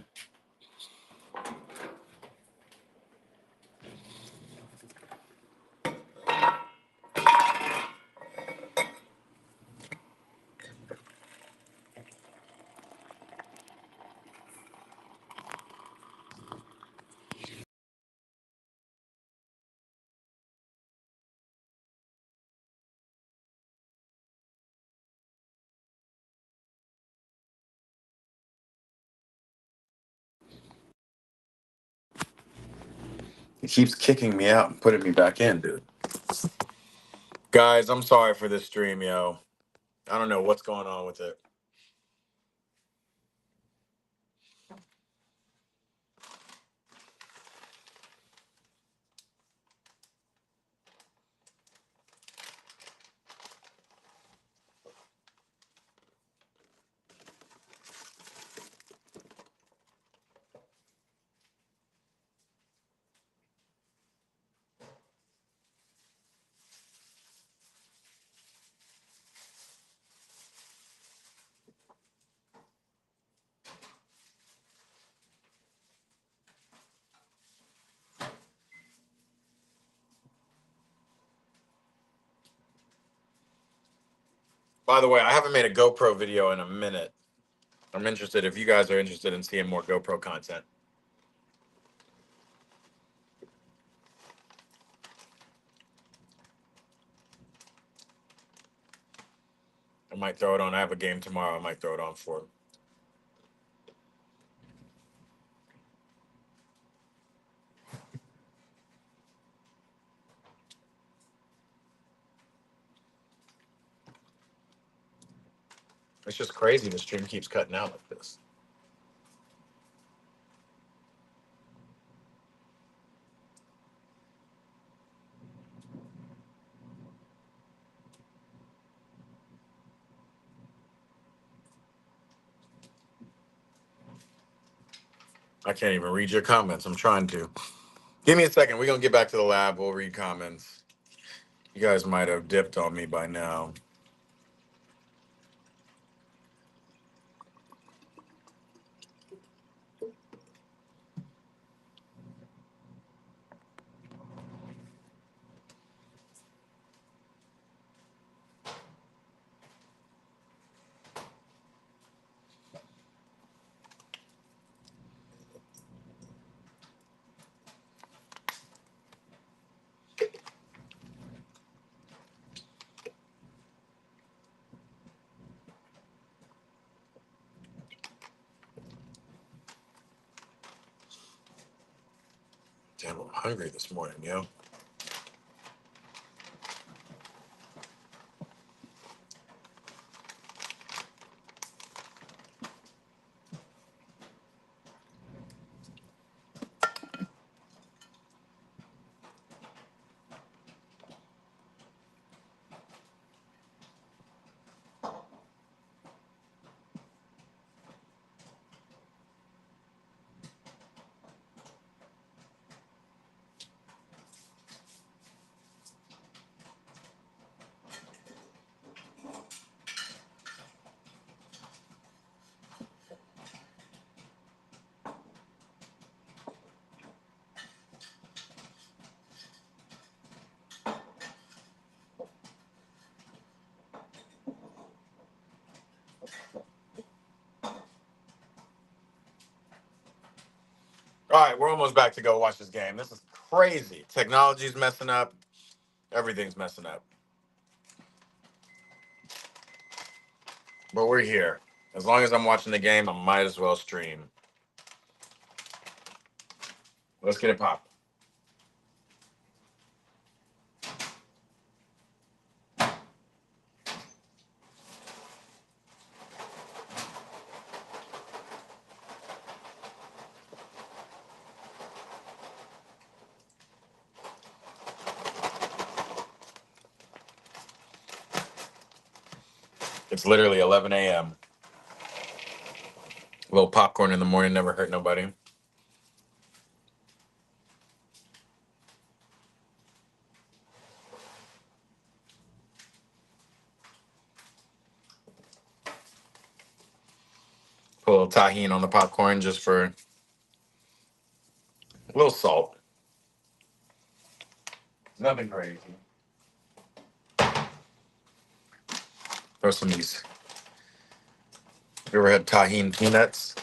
He keeps kicking me out and putting me back in, dude. Guys, I'm sorry for this stream, yo. I don't know what's going on with it. By the way, I haven't made a GoPro video in a minute. I'm interested if you guys are interested in seeing more GoPro content. I might throw it on. I have a game tomorrow. I might throw it on for. It's just crazy. The stream keeps cutting out like this. I can't even read your comments. I'm trying to. Give me a second. We're going to get back to the lab. We'll read comments. You guys might have dipped on me by now. Damn, I'm hungry this morning, yo. All right, we're almost back to go watch this game. This is crazy. Technology's messing up. Everything's messing up. But we're here. As long as I'm watching the game, I might as well stream. Let's get it popped. It's literally 11 a.m. A little popcorn in the morning never hurt nobody. Put a little tahini on the popcorn just for a little salt. Nothing crazy. Throw some of these. You ever had tahini peanuts?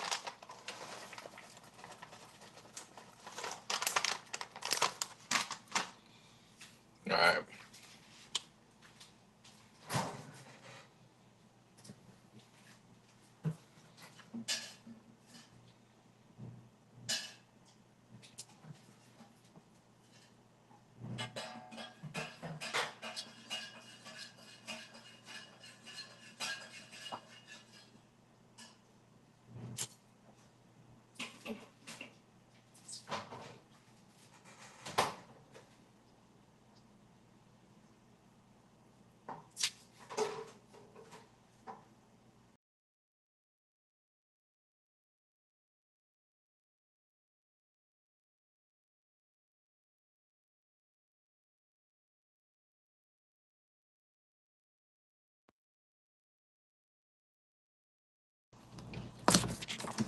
All right.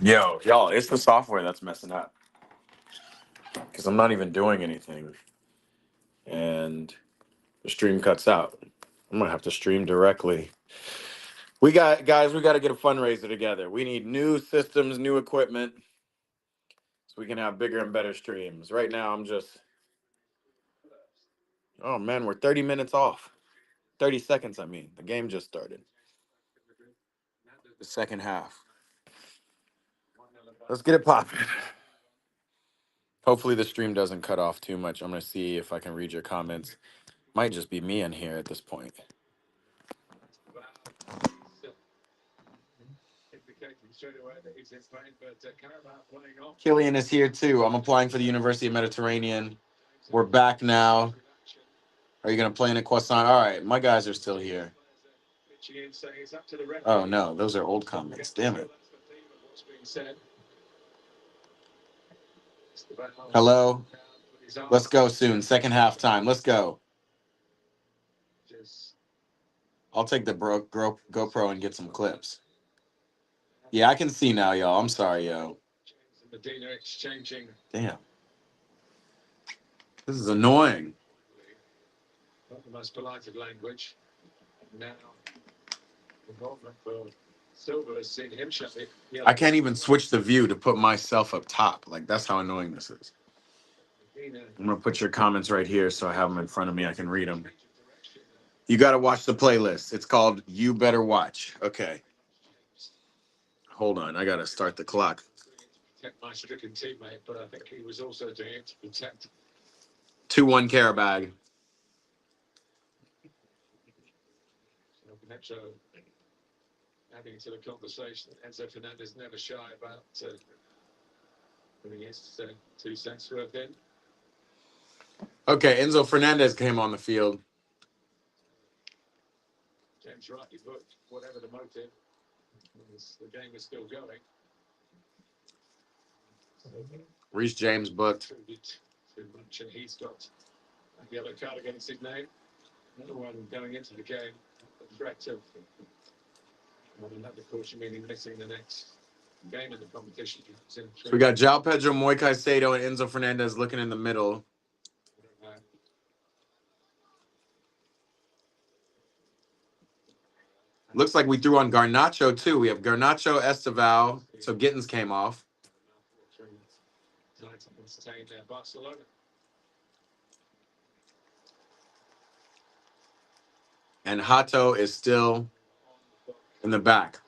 Yo, y'all, it's the software that's messing up. Because I'm not even doing anything. And the stream cuts out. I'm going to have to stream directly We got to get a fundraiser together. We need new systems, new equipment, so we can have bigger and better streams. Right now, I'm just, oh man, we're 30 minutes off. 30 seconds, I mean. The game just started. The second half. Let's get it popping. Hopefully the stream doesn't cut off too much. I'm going to see if I can read your comments. Might just be me in here at this point. Killian is here too. I'm applying for the University of Mediterranean. We're back now. Are you going to play in a croissant? All right, my guys are still here. Oh no, those are old comments. Damn it. Hello. Let's go soon. Second half time. Let's go. I'll take the GoPro and get some clips. Yeah, I can see now, y'all. I'm sorry, yo. Damn. This is annoying. Not the most polite of language. Now, involvement for Silver has seen him shut it. I can't even switch the view to put myself up top. Like, that's how annoying this is. I'm going to put your comments right here so I have them in front of me. I can read them. You got to watch the playlist. It's called You Better Watch. Okay. Hold on. I got to start the clock. Protect my stricken teammate, but I think he was also doing it to protect 2-1 Qarabag. Metro. Adding to the conversation, Enzo Fernandez never shy about putting his 2 cents worth in. Okay, Enzo Fernandez came on the field. James rightly put, whatever the motive, the game is still going. Reece James booked. Too much, and he's got a yellow card against his name. Another one going into the game. A threat of another caution, meaning missing the next game in the competition. So we got João Pedro, Moy Caicedo, and Enzo Fernandez looking in the middle. Looks like we threw on Garnacho, too. We have Garnacho, Esteval. So Gittins came off. Barcelona. And Hato is still in the back.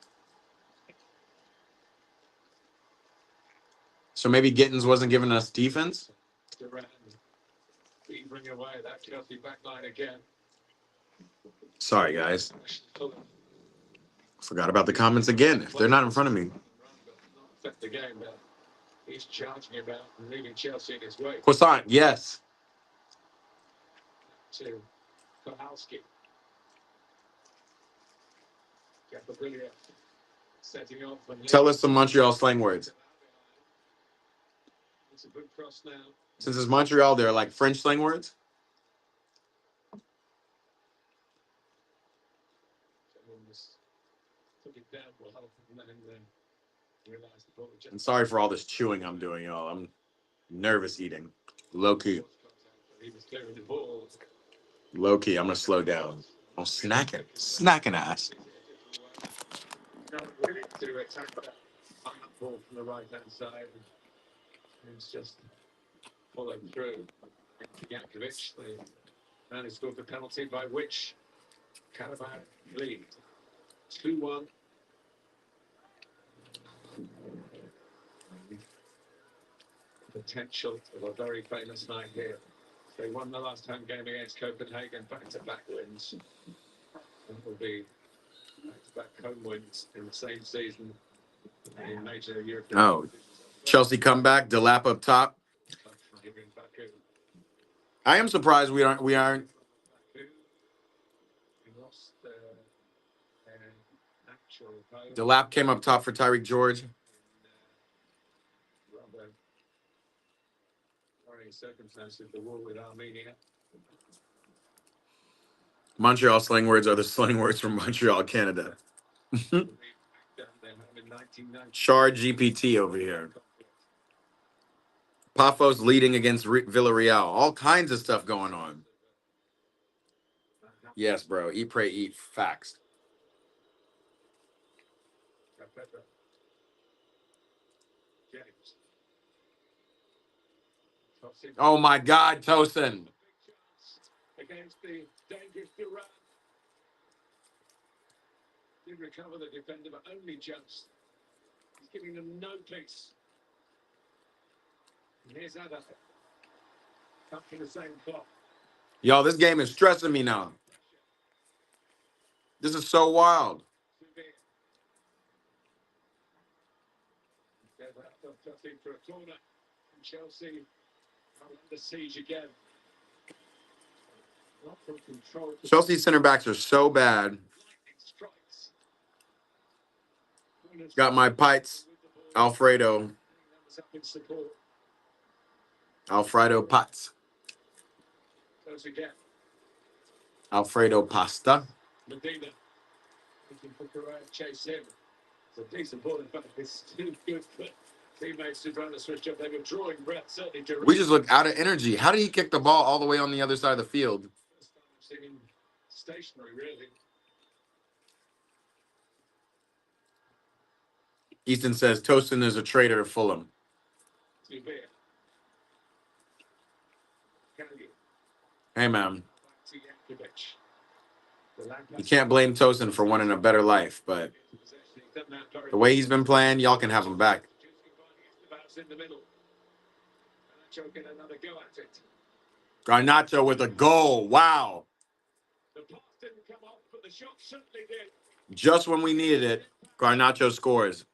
So maybe Gittins wasn't giving us defense? Bring away that Chelsea backline again. Sorry, guys. Forgot about the comments again. If they're not in front of me. Affect the game, but he's charging about and leaving Chelsea in his way. Croissant, yes. To Kowalski. Capabilia setting off. Tell us some Montreal slang words. It's a good cross now. Since it's Montreal, they're like French slang words? Took it down for help and then realized the ball was I'm sorry for all this chewing I'm doing, y'all. I'm nervous eating. Low key. he was clearing the ball. Low key, I'm going to slow down. I'm snacking. Snacking ass. Not willing to attack that ball from the right hand side. It's just followed through. Yankovic, the man who scored the penalty, by which Qarabag lead 2-1. Potential of a very famous night here. They won the last home game against Copenhagen, back-to-back wins. That will be back-to-back home wins in the same season in major European. Oh, Chelsea comeback, Delap up top. I am surprised we aren't. Delap came up top for Tyreek George. Circumstances, the war with Armenia. Montreal slang words are the slang words from Montreal, Canada. Char GPT over here. Pafos leading against Villarreal. All kinds of stuff going on. Yes, bro. Eat, pray, eat. Facts. James. Oh my God, Tosin. Against the dangerous Durant. Did recover the defender, but only just. He's giving them no peace. And here's Ada. Up to the same clock. Yo, this game is stressing me now. This is so wild. Chelsea for a corner. And Chelsea are under siege again. Not from control. Chelsea center backs are so bad. Strikes. Got my Pites, Alfredo Pats, Close again. Alfredo pasta. Medina. Looking for Correa, chase him. It's a decent ball, in fact, it's too good for teammates to try to switch up. They were drawing breath, certainly during. We just look out of energy. How did he kick the ball all the way on the other side of the field? First time I've seen him stationary, really. Easton says Tosin is a traitor to Fulham. To be it. Kennedy. Hey, man. Back to Yankovic. The Lancaster- You can't blame Tosin for wanting a better life, but the way he's been playing, y'all can have him back. In the middle. Choking another go at it. Garnacho with a goal. Wow. The pass didn't come off, but the shot certainly did. Just when we needed it, Garnacho scores.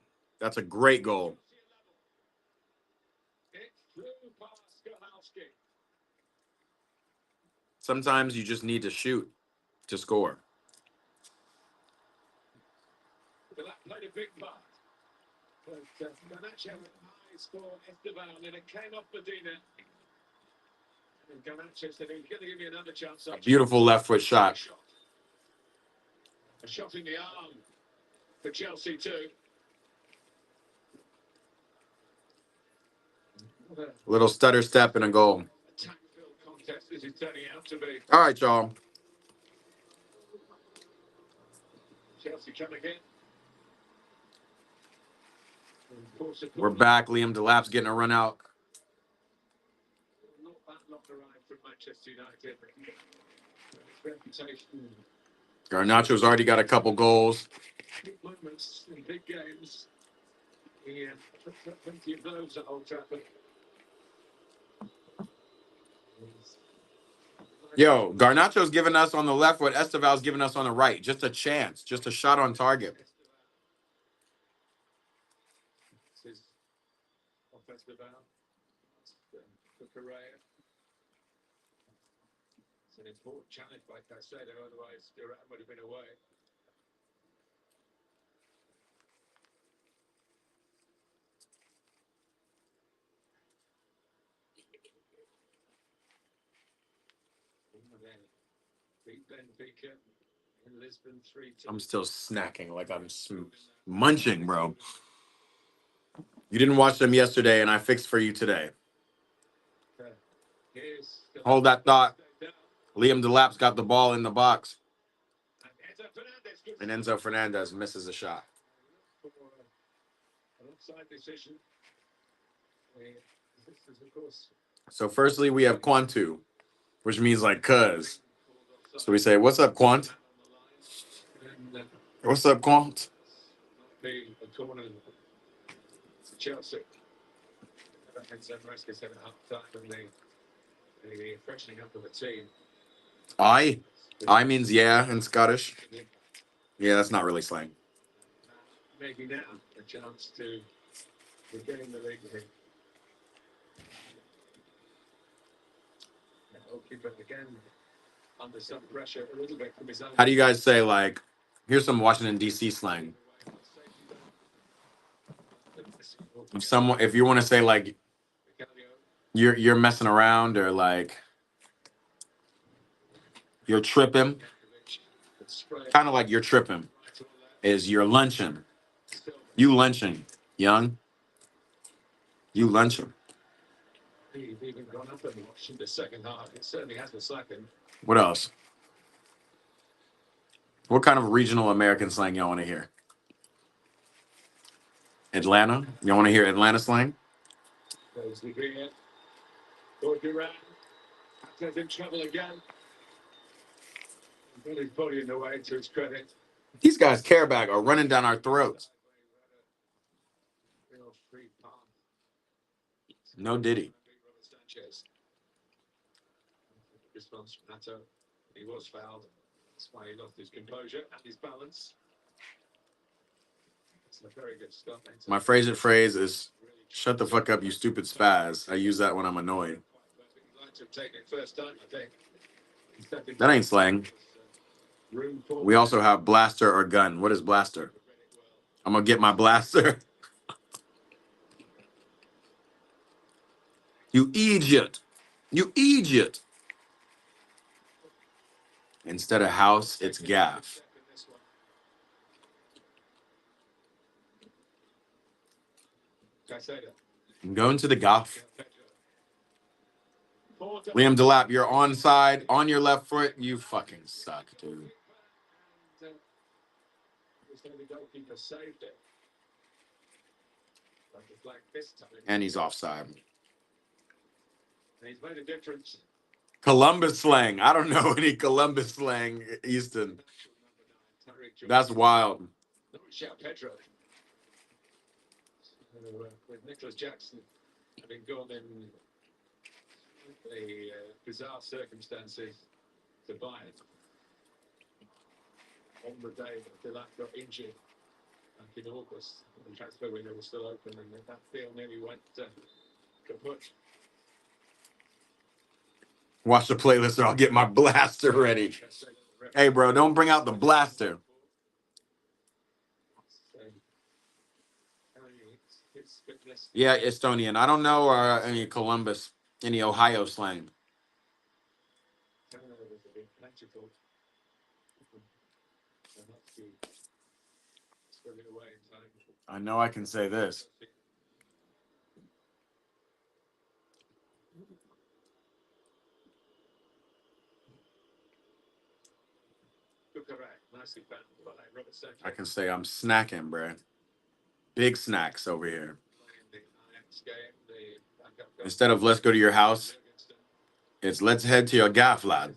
That's a great goal. It flew past Skolowski. Sometimes you just need to shoot to score. But that played a big part. But Garnacho with eyes for Esteban, and it came off Medina. And Garnacho said, he's going to give you another chance. A beautiful left foot shot. A shot in the arm for Chelsea too. Little stutter step and a goal. Attack-filled contest this is turning out to be. All right, y'all. Chelsea come again. We're back. Liam Delap's getting a run out. Not that long arrived from Manchester United. His reputation. Garnacho's already got a couple goals. Big moments in big games. He puts up plenty of those at Old Trafford. Yo, Garnacho's giving us on the left what Esteval's giving us on the right. Just a chance. Just a shot on target. His offensive out for Correa. It's an important challenge by Caicedo, otherwise Durant would have been away. And then beat Benfica in Lisbon 3-2. I'm still snacking like I'm munching, bro. You didn't watch them yesterday, and I fixed for you today. Hold that thought. Liam Delap's got the ball in the box. And Enzo Fernandez misses a shot. So firstly, we have Quantu, which means like cuz. So we say, what's up, Quant? What's up, Quant? Chelsea. The freshening up of the team. I means yeah in Scottish. Yeah, that's not really slang. Maybe now a chance to regain the league here. Goalkeeper again under some pressure a little bit from his own. How do you guys say, like, here's some Washington, D.C. slang. If you want to say, like, you're messing around or, like, you're tripping, kind of like you're tripping, is you're lunching. You lunching, young. You lunching. He's even gone up and watched in the second half. It certainly has the second. What else? What kind of regional American slang y'all want to hear? Atlanta. You want to hear Atlanta slang? Goes the beer. Lord Duran. Has in trouble again. Got his body in the way, to his credit. These guys, Qarabag, are running down our throats. Real free palm. No Diddy. Robert Sanchez. Response from Hato. He was fouled. That's why he lost his composure and his balance. It's a very good start. My favorite phrase is, shut the fuck up, you stupid spaz. I use that when I'm annoyed. He'd like to have taken it first time, I think. That ain't slang. We also have blaster or gun. What is blaster? I'm going to get my blaster. You idiot. You idiot. Instead of house, it's gaff. I'm going to the gaff. Liam Delap, you're onside, on your left foot. You fucking suck, dude. And he's offside. He's made a difference. Columbus slang. I don't know any Columbus slang, Easton. That's wild. Shout Pedro. With Nicholas Jackson having gone in the bizarre circumstances to Bayern on the day that Delap got injured back in August. The transfer window was still open, and that deal nearly went kaput. Watch the playlist or I'll get my blaster ready. Hey, bro, don't bring out the blaster. Yeah, Estonian. I don't know any Columbus, any Ohio slang. I know I can say this. I can say I'm snacking, bro. Big snacks over here. Instead of let's go to your house, it's let's head to your gaff, lad.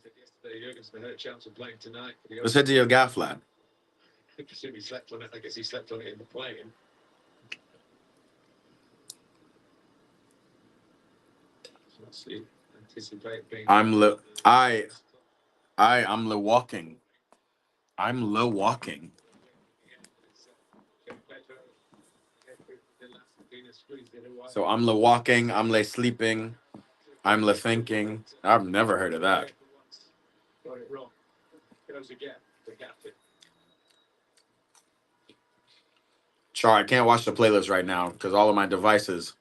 Let's head to your gaff, lad. I presume he slept on it. I guess he slept on it in the plane. I'm le walking. I'm le walking. So I'm le walking, I'm le sleeping, I'm le thinking. I've never heard of that. Got it wrong. Goes again, the captain. Char, I can't watch the playlist right now because all of my devices.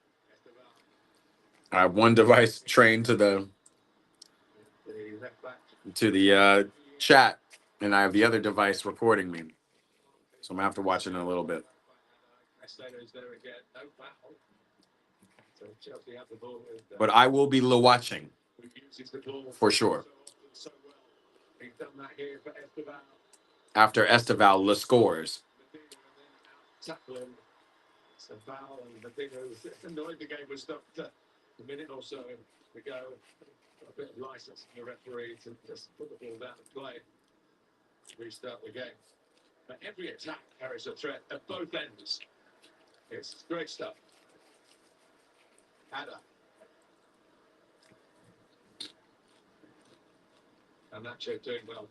I have one device trained to the chat, and I have the other device recording me. So I'm gonna have to watch it in a little bit. But I will be watching for sure. After Esteval le scores. It's a foul, and the thing was annoyed the game was stopped a minute or so ago. A bit of license from the referee to just put the ball down and play, restart the game. But every attack carries a threat at both ends. It's great stuff. Ada. And Nacho doing well.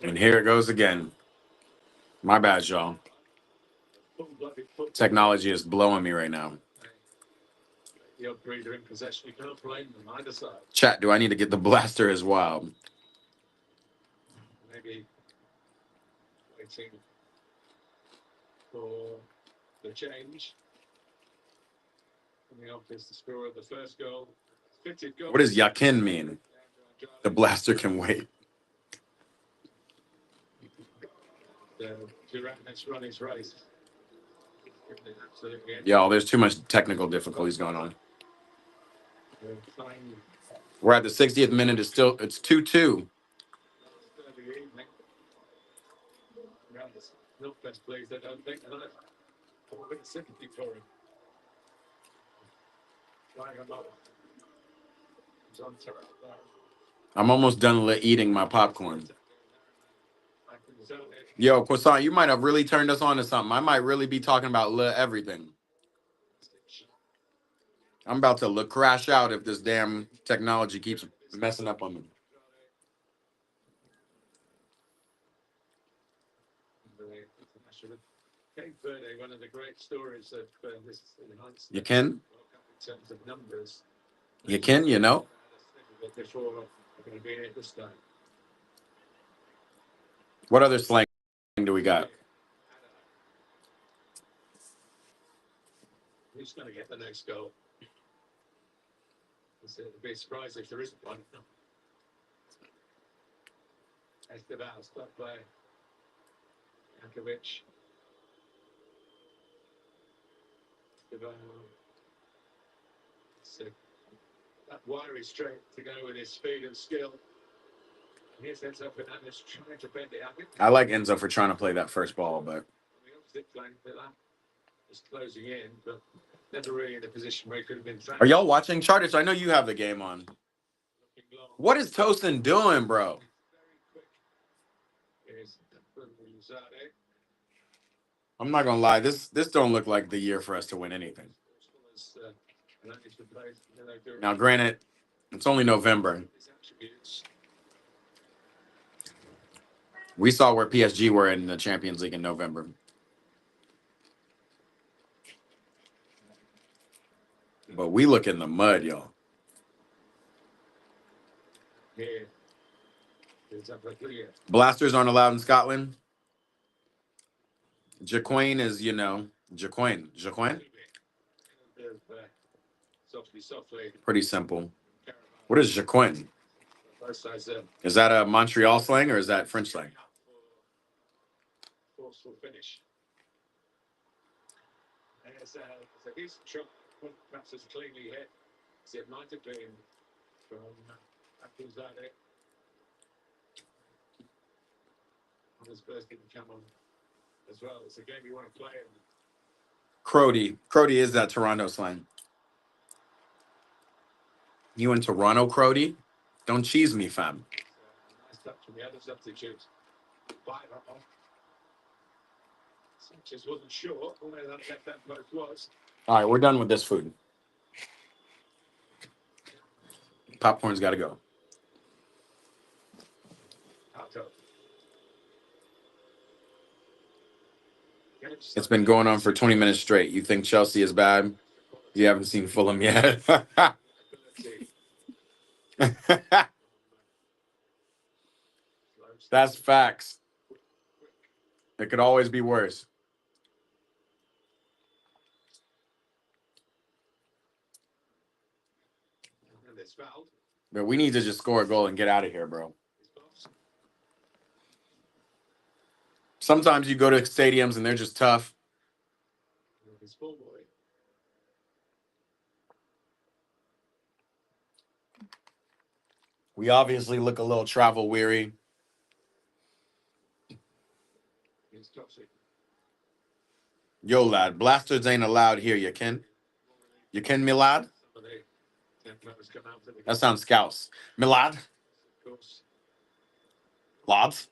And here it goes again. My bad, y'all. Technology is blowing me right now. The upgrader in possession, you can't blame them either side. Chat, do I need to get the blaster as well? Maybe waiting for the change. Coming off is the scorer of the first goal. fitted goal. What does yakin mean? The blaster can wait. Durant has run his race. Absolutely. Yo, there's too much technical difficulties going on. Playing We're at the 60th minute. It's 2-2. last of the evening. Not best pleased, I don't think. And I have a bit of sympathy for him. Trying a lot. He's on top of that. I'm almost done eating my popcorn. Back in the zone. Yo, Croissant, you might have really turned us on to something. I might really be talking about everything. I'm about to crash out if this damn technology keeps messing up on me. Cape Verde, one of the great stories of this enhanced You can? World Cup in terms of numbers. You can, you know? Before we're going to be here this time. What other slang do we got? Who's going to get the next goal? It'd be a surprise if there isn't one. Esteban, stop by Jankovic. Esteban. So that wiry straight to go with his speed and skill. Here's Enzo Fernandez trying to bend it up. I like Enzo for trying to play that first ball, but The opposite flank, that was closing in, but never really in a position where he could have been. are y'all watching Charters? I know you have the game on. What is Tosin doing, bro? I'm not gonna lie. This don't look like the year for us to win anything. Now, granted, it's only November. We saw where PSG were in the Champions League in November. But we look in the mud, y'all. Blasters aren't allowed in Scotland. Jaquain is, Jaquain. Pretty simple. What is Jaquain? Is that a Montreal slang or is that French slang? Forceful finish. It's a decent shot, perhaps as cleanly hit as it might have been from Akuzade. His first didn't come on as well. It's a game you want to play. Crody. Crody is that Toronto slang. You in Toronto, Crody? Don't cheese me, fam. Nice touch from the other substitute. Sanchez wasn't sure where that post was. All right, we're done with this food. Popcorn's got to go. It's been going on for 20 minutes straight. You think Chelsea is bad? You haven't seen Fulham yet. That's facts. It could always be worse. But we need to just score a goal and get out of here, bro. Sometimes you go to stadiums and they're just tough. We obviously look a little travel weary. Yo, lad, blasters ain't allowed here, you can? You can, me lad? That sounds scouse. Me lad? Lads?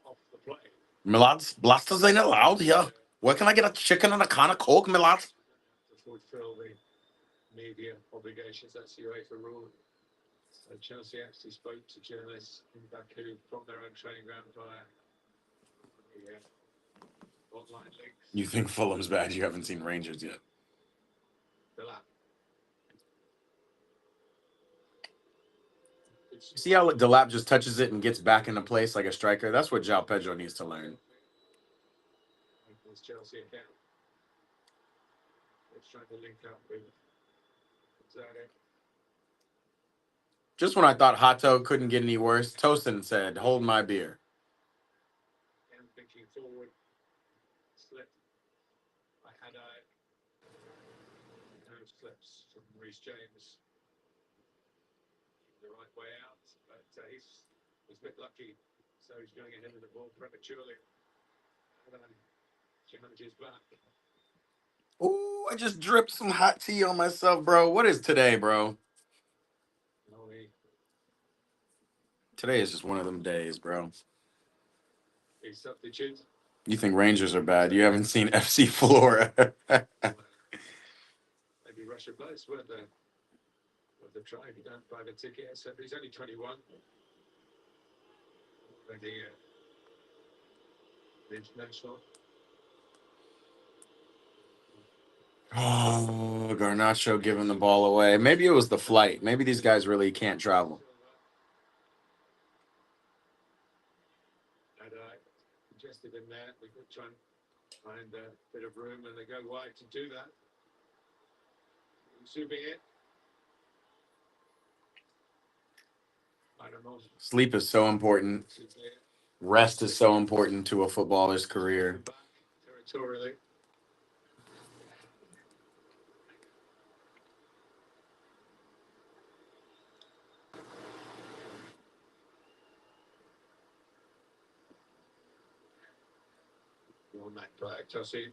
Me lads, blasters ain't allowed here. Where can I get a chicken and a can of Coke, me lad? To fulfill the media obligations, that's the UEFA rule. So Chelsea actually spoke to journalists in Baku from their own training ground via online links. You think Fulham's bad? You haven't seen Rangers yet. See how Delap just touches it and gets back into place like a striker? That's what João Pedro needs to learn. Chelsea account. It's trying to link up with Zane. Just when I thought Hato couldn't get any worse, Tosin said, "Hold my beer." And thinking forward, slip. I had no slips from Reece James. The right way out, but he's a bit lucky, so he's going ahead of the ball prematurely. And challenges back. Ooh, I just dripped some hot tea on myself, bro. What is today, bro? Oh, Today is just one of them days, bro. he substitutes. You think Rangers are bad? You haven't seen FC Flora. Maybe Russia Place worth the try if you don't buy the ticket. So he's only 21. The international. Oh, Garnacho giving the ball away. Maybe it was the flight. Maybe these guys really can't travel. And suggested in there we could try and find a bit of room, and they go wide to do that. Zooming it. I don't know. Sleep is so important. Rest is so important to a footballer's career. Territorially. On that play, Tossie.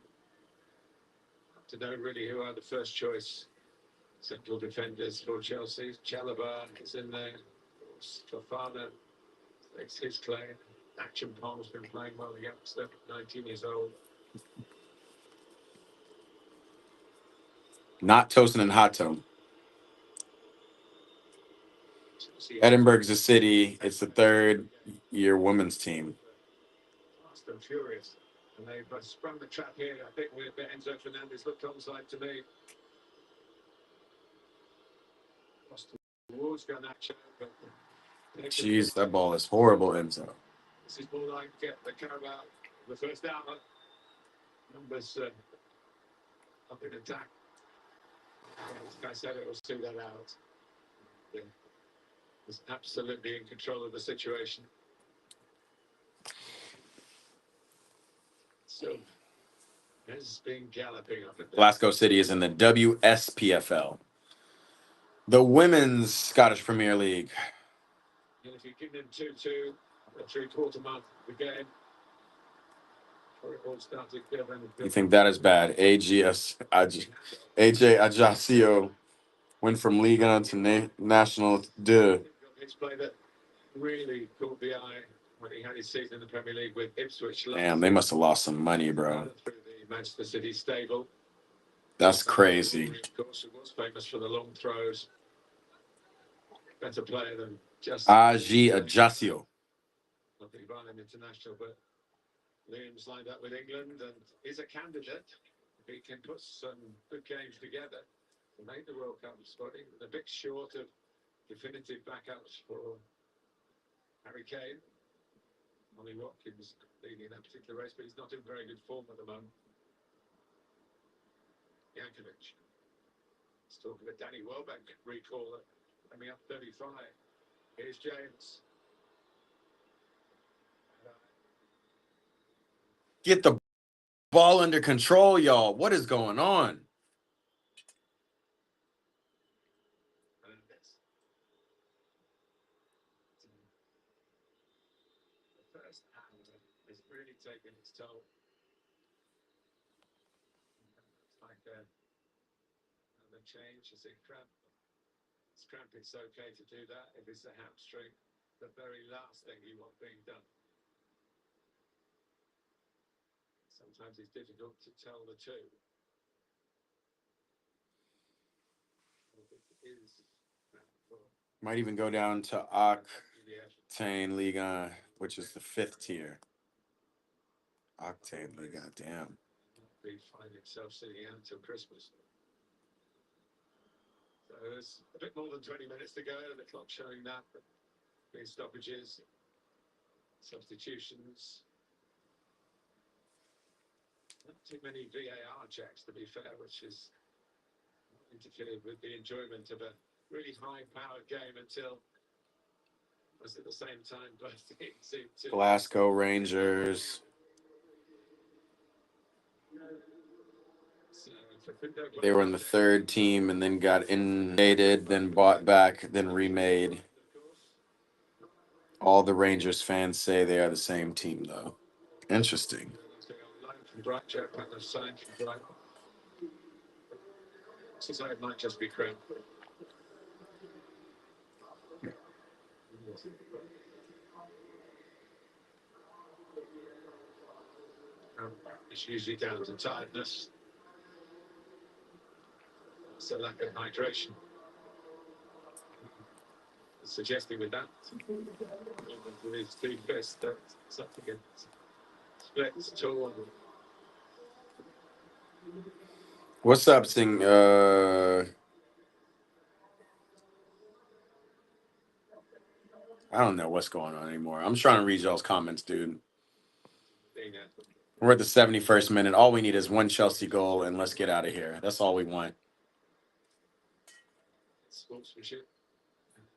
To know really who are the first choice central defenders for Chelsea. Qarabag is in there. Fofana makes his claim. Action Palm's been playing well, the youngster, 19 years old. Not Tosin and Hato. Edinburgh's a city. It's the third-year women's team. Fast and furious. And they've sprung the trap here. I think with Enzo Fernandez looked onside to me. Lost towards Garnacho, but Jeez, that ball is horrible, Enzo. this is more like the Qarabag, the first hour. Numbers up in attack. As I said, it will see that out. Yeah. He's absolutely in control of the situation. So, has been galloping up and down. Glasgow City is in the WSPFL, the Women's Scottish Premier League. And if you give them 2-2, a three-quarter mark of the game, or it all started given. You think that is bad? AJ Ajaccio went from Liga to National 2. It's play that really caught the eye when he had his season in the Premier League with Ipswich. Damn, they must have lost some money, bro. Through the Manchester City stable. That's crazy. Of course, it was famous for the long throws. Better player than just AJ Ajaccio. not the Ireland international, but Liam's lined up with England and is a candidate. If he can put some good games together to make the World Cup spot, a bit short of definitive backups for Harry Kane. Ollie Watkins leading that particular race, but he's not in very good form at the moment. Jankovic. Let's talk about Danny Welbeck recall coming up 35. Here's James. Get the ball under control, y'all. What is going on? The first hour has really taken its toll. It's like the change. Is it cramp? It's cramp. It's okay to do that if it's a hamstring. The very last thing you want being done. Sometimes it's difficult to tell the two. Might even go down to Octane Liga, which is the 5th tier. Octane Liga, damn. They find himself sitting out until Christmas. So there's a bit more than 20 minutes to go. The clock showing that. Being stoppages, substitutions. Not too many VAR checks, to be fair, which is interfered with the enjoyment of a really high-powered game until was at the same time both teams seemed to Glasgow Rangers. They were in the third team and then got invaded, then bought back, then remade. All the Rangers fans say they are the same team, though. Interesting. From Brighton, and the sign from Brighton. So it might just be Crown. It's usually down to tiredness. It's a lack of hydration. Suggesting with that, with his two fists, that something splits torn. What's up, Sing? I don't know what's going on anymore. I'm trying to read y'all's comments, dude. We're at the 71st minute. All we need is one Chelsea goal, and let's get out of here. That's all we want. Sportsmanship.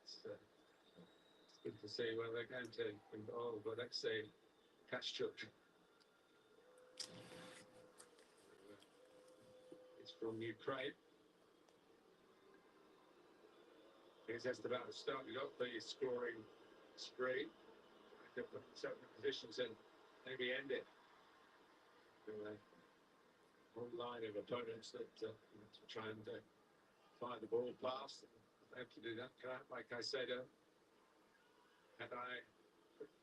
It's good to see where they're going to involve, but let's say Kashchuk. It's from Ukraine. He's just about to start off the scoring spree. Certain positions and maybe end it. Whole line of opponents that try and find the ball past. They have to do that. Like I said, and I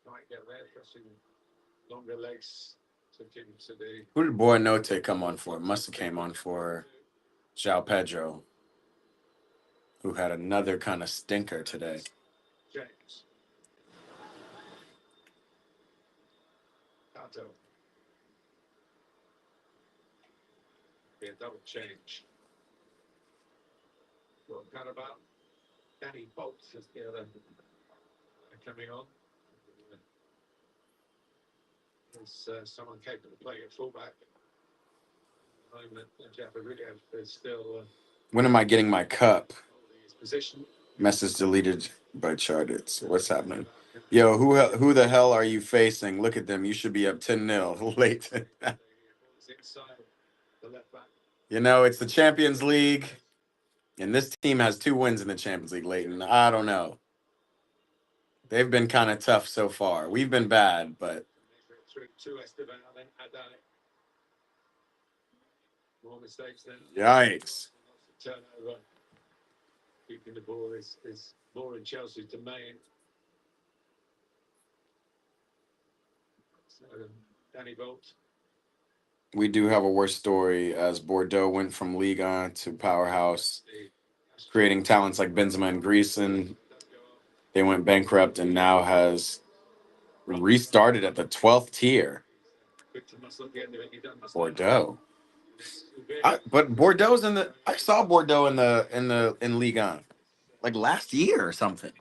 might get there, pressing longer legs, took him to the. Who did Boyanote come on for? Must have came on for João Pedro, who had another kind of stinker today. James. Kato. Be a double change. Well, Qarabag. Danny Bolt is the other coming on. There's someone capable of playing at fullback. Jeff is still. When am I getting my cup? His position. Message deleted by Chartits. What's happening? Yo, who the hell are you facing? Look at them. You should be up 10-0 late. You know, it's the Champions League, and this team has 2 wins in the Champions League, Leighton. I don't know. They've been kind of tough so far. We've been bad, but. More mistakes then. Yikes. Turnover. Keeping the ball is more in Chelsea's domain. So, Danny Bolt. We do have a worse story as Bordeaux went from Ligue 1 to powerhouse, creating talents like Benzema and Greason. They went bankrupt and now has restarted at the 12th tier. Bordeaux. But Bordeaux's in the. I saw Bordeaux in Ligue 1, like last year or something.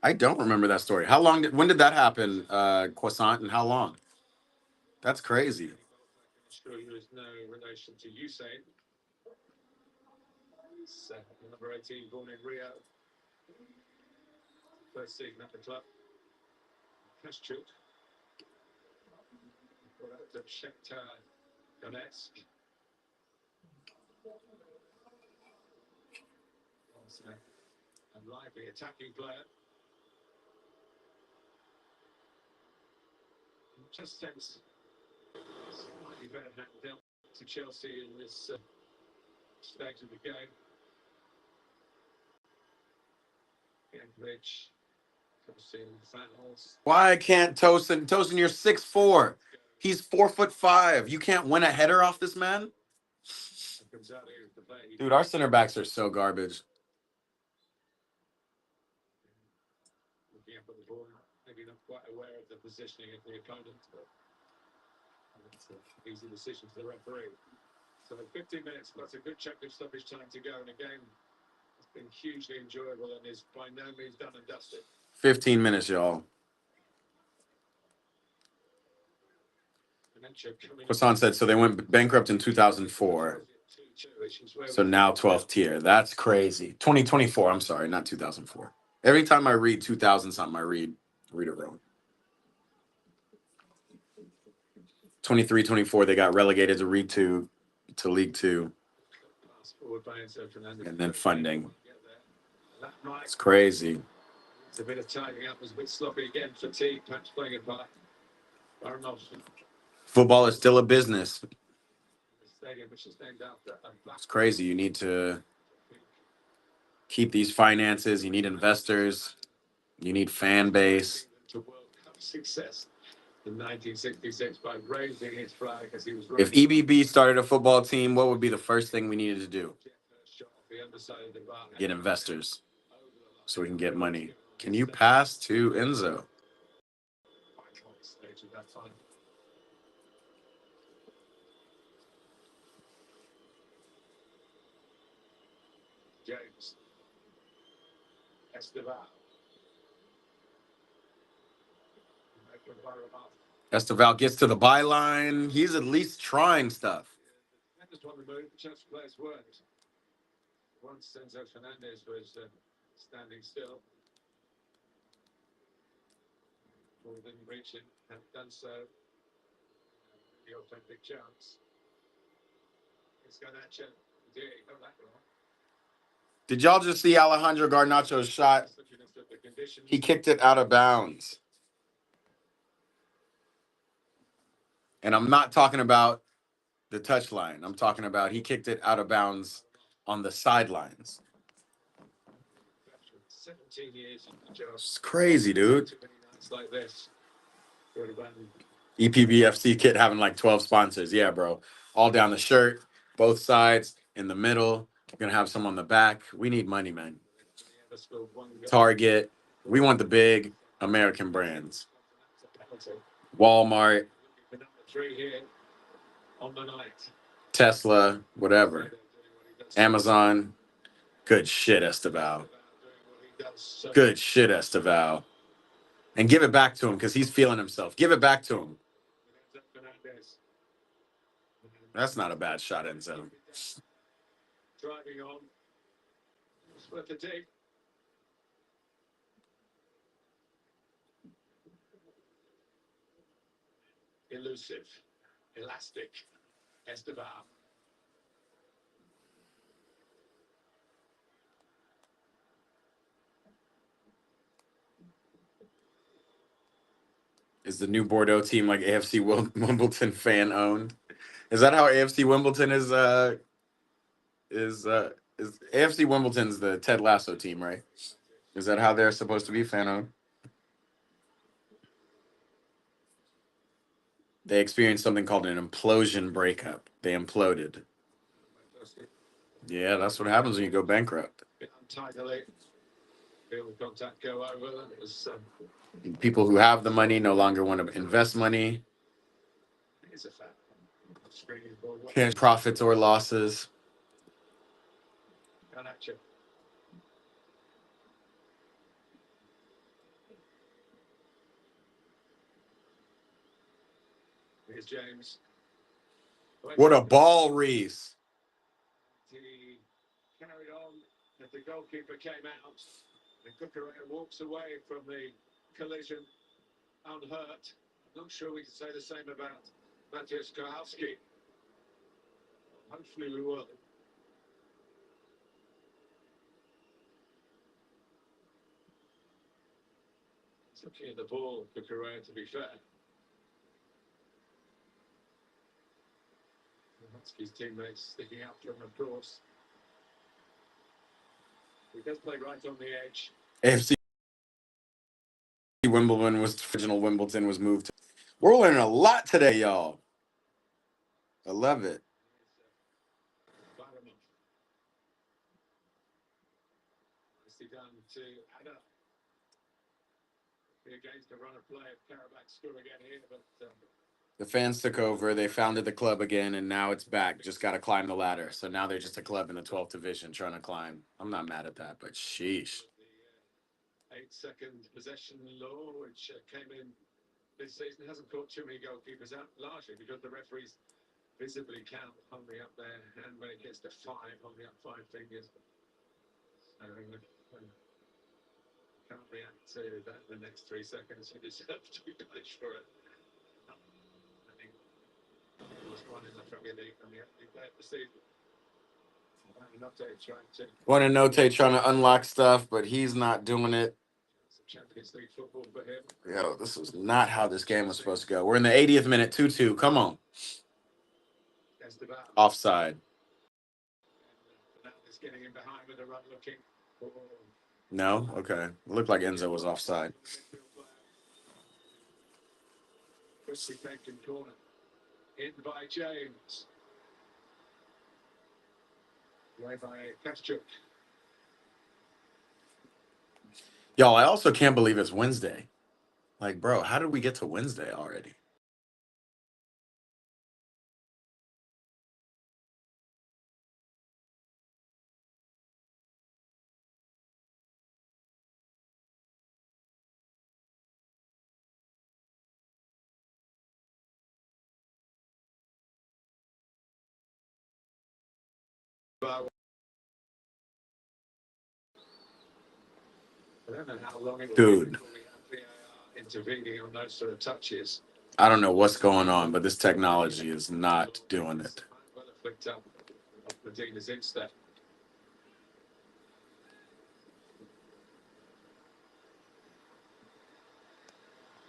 I don't remember that story. When did that happen, Croissant, and how long? That's crazy. I'm sure there is no relation to Usain. Number 18, born in Rio. First season at the club. Kashchuk. Product of Shakhtar Donetsk. A lively attacking player. Just sense slightly better than dealt to Chelsea in this stage of the game. Cambridge, Chelsea in the finals. Why can't Tosin? Tosin, you're 6'4". He's 4'5". You can't win a header off this man? Dude, our center backs are so garbage. Looking up at the ball, maybe not quite aware of the positioning of the opponent, but it's an easy decision for the referee. So 15 minutes plus a good chunk of stoppage time to go in a game that's been hugely enjoyable and is by no means done and dusted. 15 minutes, y'all. Hassan said, so they went bankrupt in 2004. So now 12th tier. That's crazy. 2024. I'm sorry, not 2004. Every time I read 2000 something, I read it wrong. 23, 24, they got relegated to League Two. And then funding. It's crazy. It's a bit of tidying up, was a bit sloppy again, fatigue, perhaps playing a part. Football is still a business. The stadium, which is named after It's crazy. You need to keep these finances. You need investors. You need fan base. to World Cup success in 1966 by raising his flag as he was If EBB started a football team, what would be the first thing we needed to do? Get investors so we can get money. Can you pass to Enzo? James Esteban. Esteval gets to the byline. He's at least trying stuff. Just on the move, Chelsea players weren't. Once Enzo Fernandez was standing still. Ball didn't reach him, have done so. The authentic chance. It's Garnacho. Yeah, he got that wrong. Did y'all just see Alejandro Garnacho's shot? He kicked it out of bounds. And I'm not talking about the touchline. I'm talking about he kicked it out of bounds on the sidelines. 17 years. It's crazy, dude. Too many nights like this. EPBFC kit having like 12 sponsors. Yeah, bro. All down the shirt, both sides, in the middle. You're going to have some on the back. We need money, man. Target. We want the big American brands. Walmart. Number 3 here on the night. Tesla, whatever. Amazon. Good shit, Esteval. Good shit, Esteval. And give it back to him because he's feeling himself. Give it back to him. That's not a bad shot, Enzo. Driving on. Split the tape. Elusive. Elastic. Esteban. Is the new Bordeaux team like AFC Wimbledon fan owned? Is that how AFC Wimbledon is AFC Wimbledon's the Ted Lasso team, right? Is that how they're supposed to be fan owned? They experienced something called an implosion breakup. They imploded. Yeah, that's what happens when you go bankrupt. Untidily. Feel the contact go over. It was People who have the money no longer want to invest money. it's a fact. Screen is ball. Can't profits or losses. Garnacho. Here's James. What a ball, Reese. He carried on as the goalkeeper came out. And Cucurella walks away from the collision unhurt. I'm not sure we can say the same about Matthias Kowalski. Hopefully we will. He's looking at the ball, Cucurella, to be fair. Husky's teammates sticking out from him, of course. He does play right on the edge. AFC Wimbledon was original Wimbledon was moved to. We're learning a lot today, y'all. I love it. Nicely done to Ada. Be against the run of play of Qarabag score again here, but The fans took over. They founded the club again, and now it's back. Just got to climb the ladder. So now they're just a club in the 12th division trying to climb. I'm not mad at that, but sheesh. the 8-second possession law, which came in this season, hasn't caught too many goalkeepers out, largely because the referees visibly count holding up their hand when it gets to 5, holding up 5 fingers. So, can't react to that in the next 3 seconds. You deserve to be punished for it. I think it was one in the Premier League from the opening play of the season. One in Note trying to unlock stuff, but he's not doing it. Some Champions League football for him. Yo, this was not how this game was supposed to go. We're in the 80th minute, 2-2. Come on. Offside. Is getting in behind with a run looking. No? Okay. It looked like Enzo was offside. Christie taken corner. In by James. Away by Kastchuk. Y'all, I also can't believe it's Wednesday. Like, bro, how did we get to Wednesday already? I don't know how long it will Dude. be before we have VAR intervening on those sort of touches. I don't know what's going on, but this technology is not doing it. Well, flicked up Medina's instep.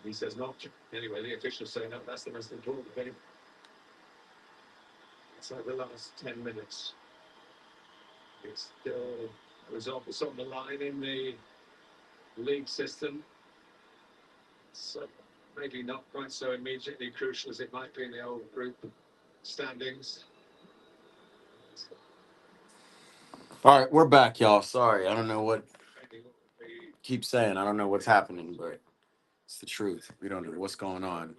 He says not. Anyway, the officials say no, that's the most important thing. So the last 10 minutes. It's still a result that's on the line in the league system. So maybe not quite so immediately crucial as it might be in the old group standings. All right, we're back, y'all. Sorry, I don't know what keep saying. I don't know what's happening, but it's the truth. We don't know what's going on.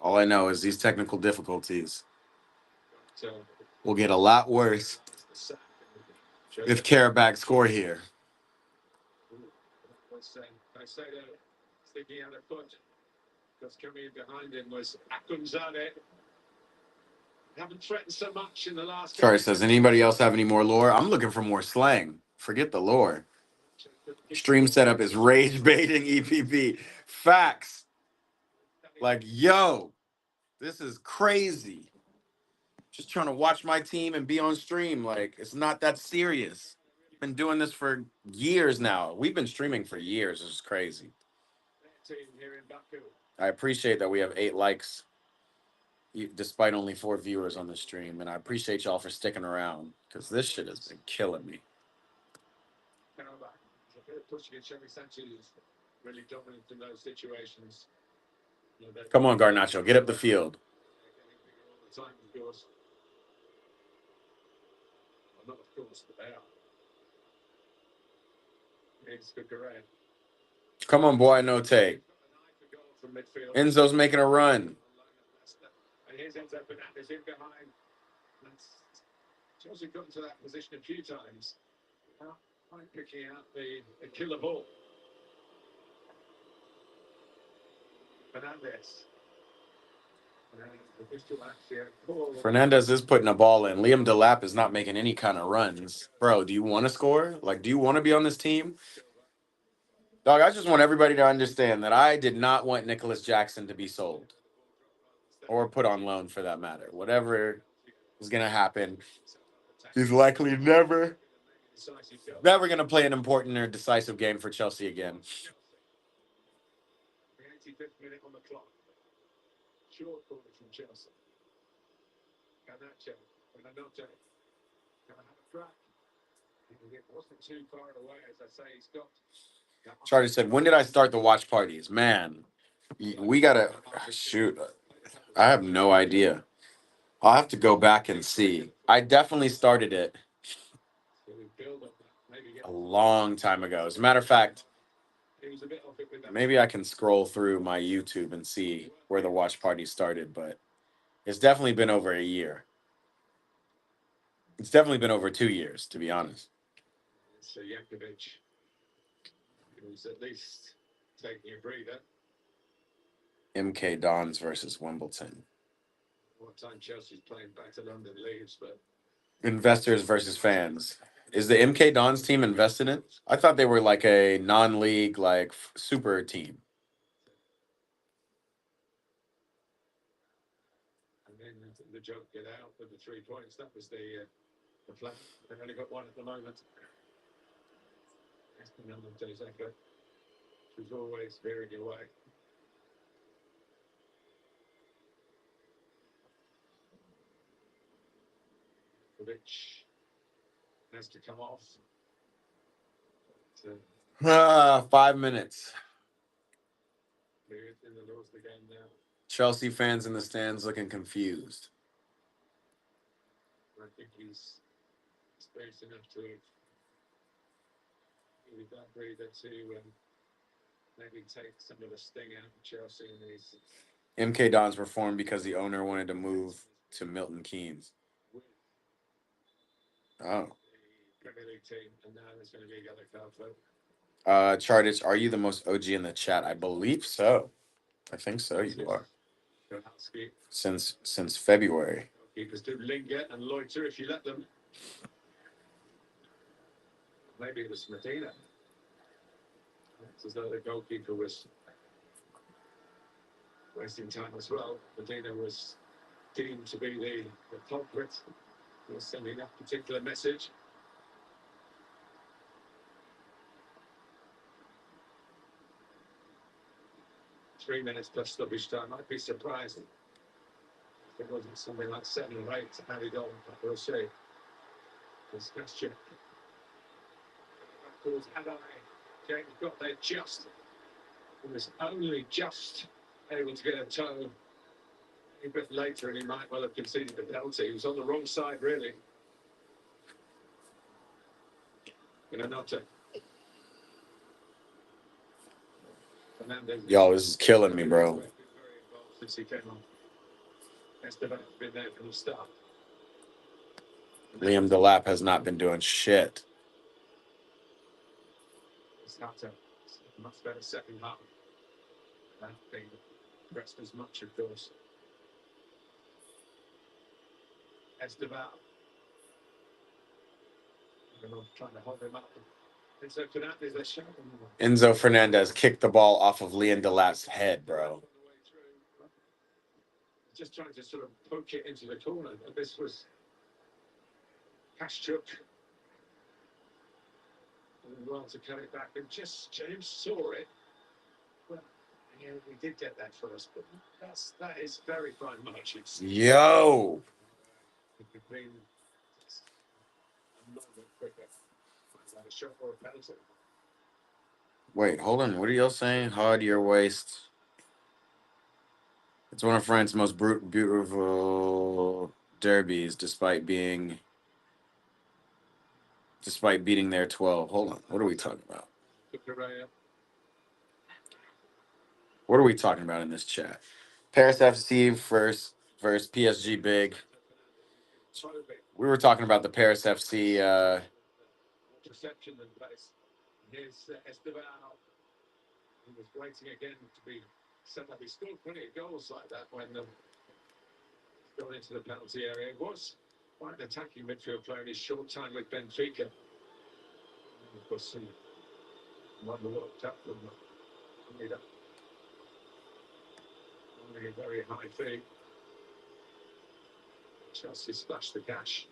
All I know is these technical difficulties will get a lot worse if Qarabag score here. Sticking out a foot because coming in behind him was Akunzade. Haven't threatened so much in the last. Sorry, says anybody else have any more lore? I'm looking for more slang. Forget the lore. Stream setup is rage baiting EPP. Facts. Like, yo, this is crazy. Just trying to watch my team and be on stream. Like, it's not that serious. Been doing this for years now. We've been streaming for years. It's crazy. I appreciate that we have 8 likes despite only 4 viewers on the stream. And I appreciate y'all for sticking around because this shit has been killing me. Really dominant in those situations. Come on, Garnacho, get up the field. Time, of course. Well, not of course, but they are. It's good career. Come on, boy, no take. Enzo's making a run. And here's Enzo Fernandez in behind. Chelsea got into that position a few times. Picking out the killer ball. Fernandez is putting a ball in. Liam Delap is not making any kind of runs. Bro, do you want to score? Like, do you want to be on this team? Dog, I just want everybody to understand that I did not want Nicholas Jackson to be sold. Or put on loan, for that matter. Whatever is going to happen, he's likely never going to play an important or decisive game for Chelsea again. The 85th minute on the clock. Short corner from Chelsea. Garnacho, Buonanotte. Gonna have a crack. It wasn't too far away, as I say. He's got. Charlie said, when did I start the watch parties? Man, we gotta shoot. I have no idea. I'll have to go back and see. I definitely started it a long time ago. As a matter of fact, maybe I can scroll through my YouTube and see where the watch party started, but it's definitely been over a year. It's definitely been over 2 years, to be honest. So Yankovic, who's at least taking a breather. MK Dons versus Wimbledon. what time Chelsea's playing back to London leaves, but Investors versus fans. Is the MK Dons team invested in? I thought they were like a non-league, like super team. and then the joke get out with the 3 points. That was the plan. They've only got one at the moment. That's the number of days echo. She's always veering away. Which has to come off. So, 5 minutes. we're in the Lord's the game now. Chelsea fans in the stands looking confused. I think he's experienced enough to give that breather to maybe take some of the sting out of Chelsea in these. MK Dons were formed because the owner wanted to move to Milton Keynes. With Oh. the Premier League team, and now there's going to be a yellow card vote. Chartich, are you the most OG in the chat? I believe so. I think so. You are. Kowalski. Since February. Keepers do linger and loiter if you let them. Maybe it was Medina. It's as though the goalkeeper was wasting time as well. Medina was deemed to be the culprit. He was sending that particular message. Three minutes plus stoppage time. I'd be surprised if it wasn't something like 7 or 8 added on. But we'll see. This question. Had I James got there just, he was only just able to get a toe a bit later, and he might well have conceded the penalty. He was on the wrong side, really. Not Yo, this is killing me, bro. Since he came on. Esteban's been there from the start. Liam Delap has not been doing shit. It's not a much better second half. That being pressed as much, of course. Esteban. Trying to hold him up. Enzo Fernandez kicked the ball off of Liam Delap's head, bro. Just trying to sort of poke it into the corner. This was Kashchuk. And well to cut it back. And just James saw it. Well, yeah, we did get that first, but that is very fine margins. Yo. It could have been a moment quicker. A shot or a penalty. Wait, hold on. What are y'all saying? Hard your waist. It's one of France's most beautiful derbies, despite beating their 12. Hold on. What are we talking about? What are we talking about in this chat? Paris FC versus PSG Big. We were talking about the Paris FC. Reception and place. Here's Esteban. He was waiting again to be set up. He scored plenty of goals like that when going into the penalty area. It was quite an attacking midfield player in his short time with Benfica. And of course, he won the World Cup from only a very high fee. Chelsea splashed the cash.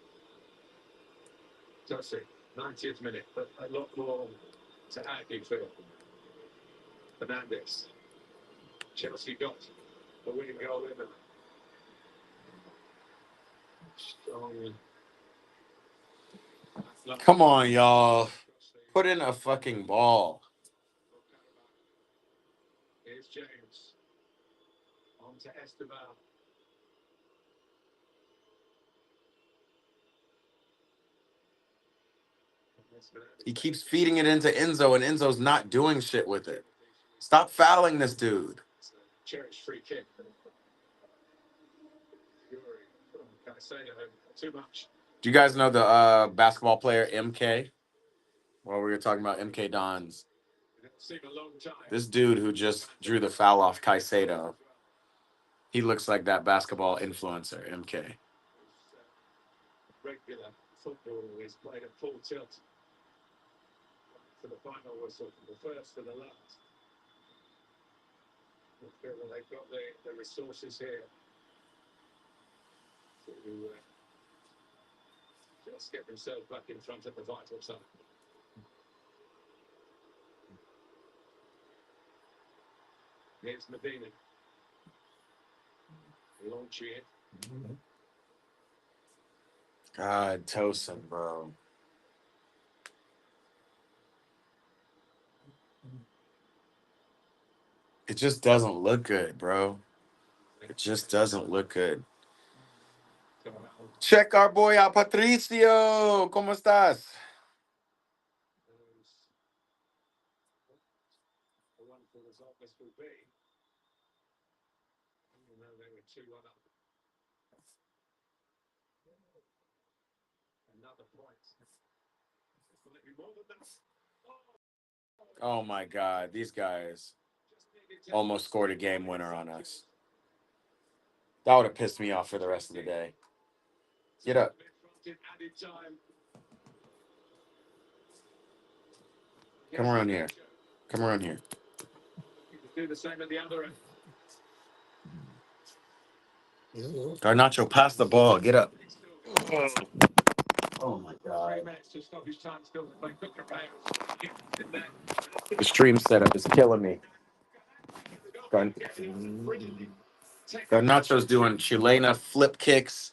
Chelsea, 90th minute, but a lot more to add, you feel. Fernandez. Chelsea got the winning goal in. Come on, y'all. Put in a fucking ball. Here's James. On to Esteban. He keeps feeding it into Enzo, and Enzo's not doing shit with it. Stop fouling this dude. Cherished free kick. Too much. Do you guys know the basketball player MK? Well, we were talking about MK Dons. This dude who just drew the foul off Caicedo. He looks like that basketball influencer, MK. Regular football is played at full tilt for the final whistle, from the first to the last. I feel that they've got the resources here to just get themselves back in front of the vital time. Here's Medina. Launching it. God, Tosin, bro. It just doesn't look good, bro. It just doesn't look good. Check our boy out, Patricio. ¿Cómo estás? A wonderful result this will be. Even though they were 2-1 up. Another point. Will it be more than that? Oh my God, these guys almost scored a game winner on us. That would have pissed me off for the rest of the day. Get up. Come around here. Come around here. Do the same at the other end. Garnacho, pass the ball. Get up. Oh my God. 3 minutes to stop his time still to play quicker players. The stream setup is killing me. Garnacho's doing chilena flip kicks.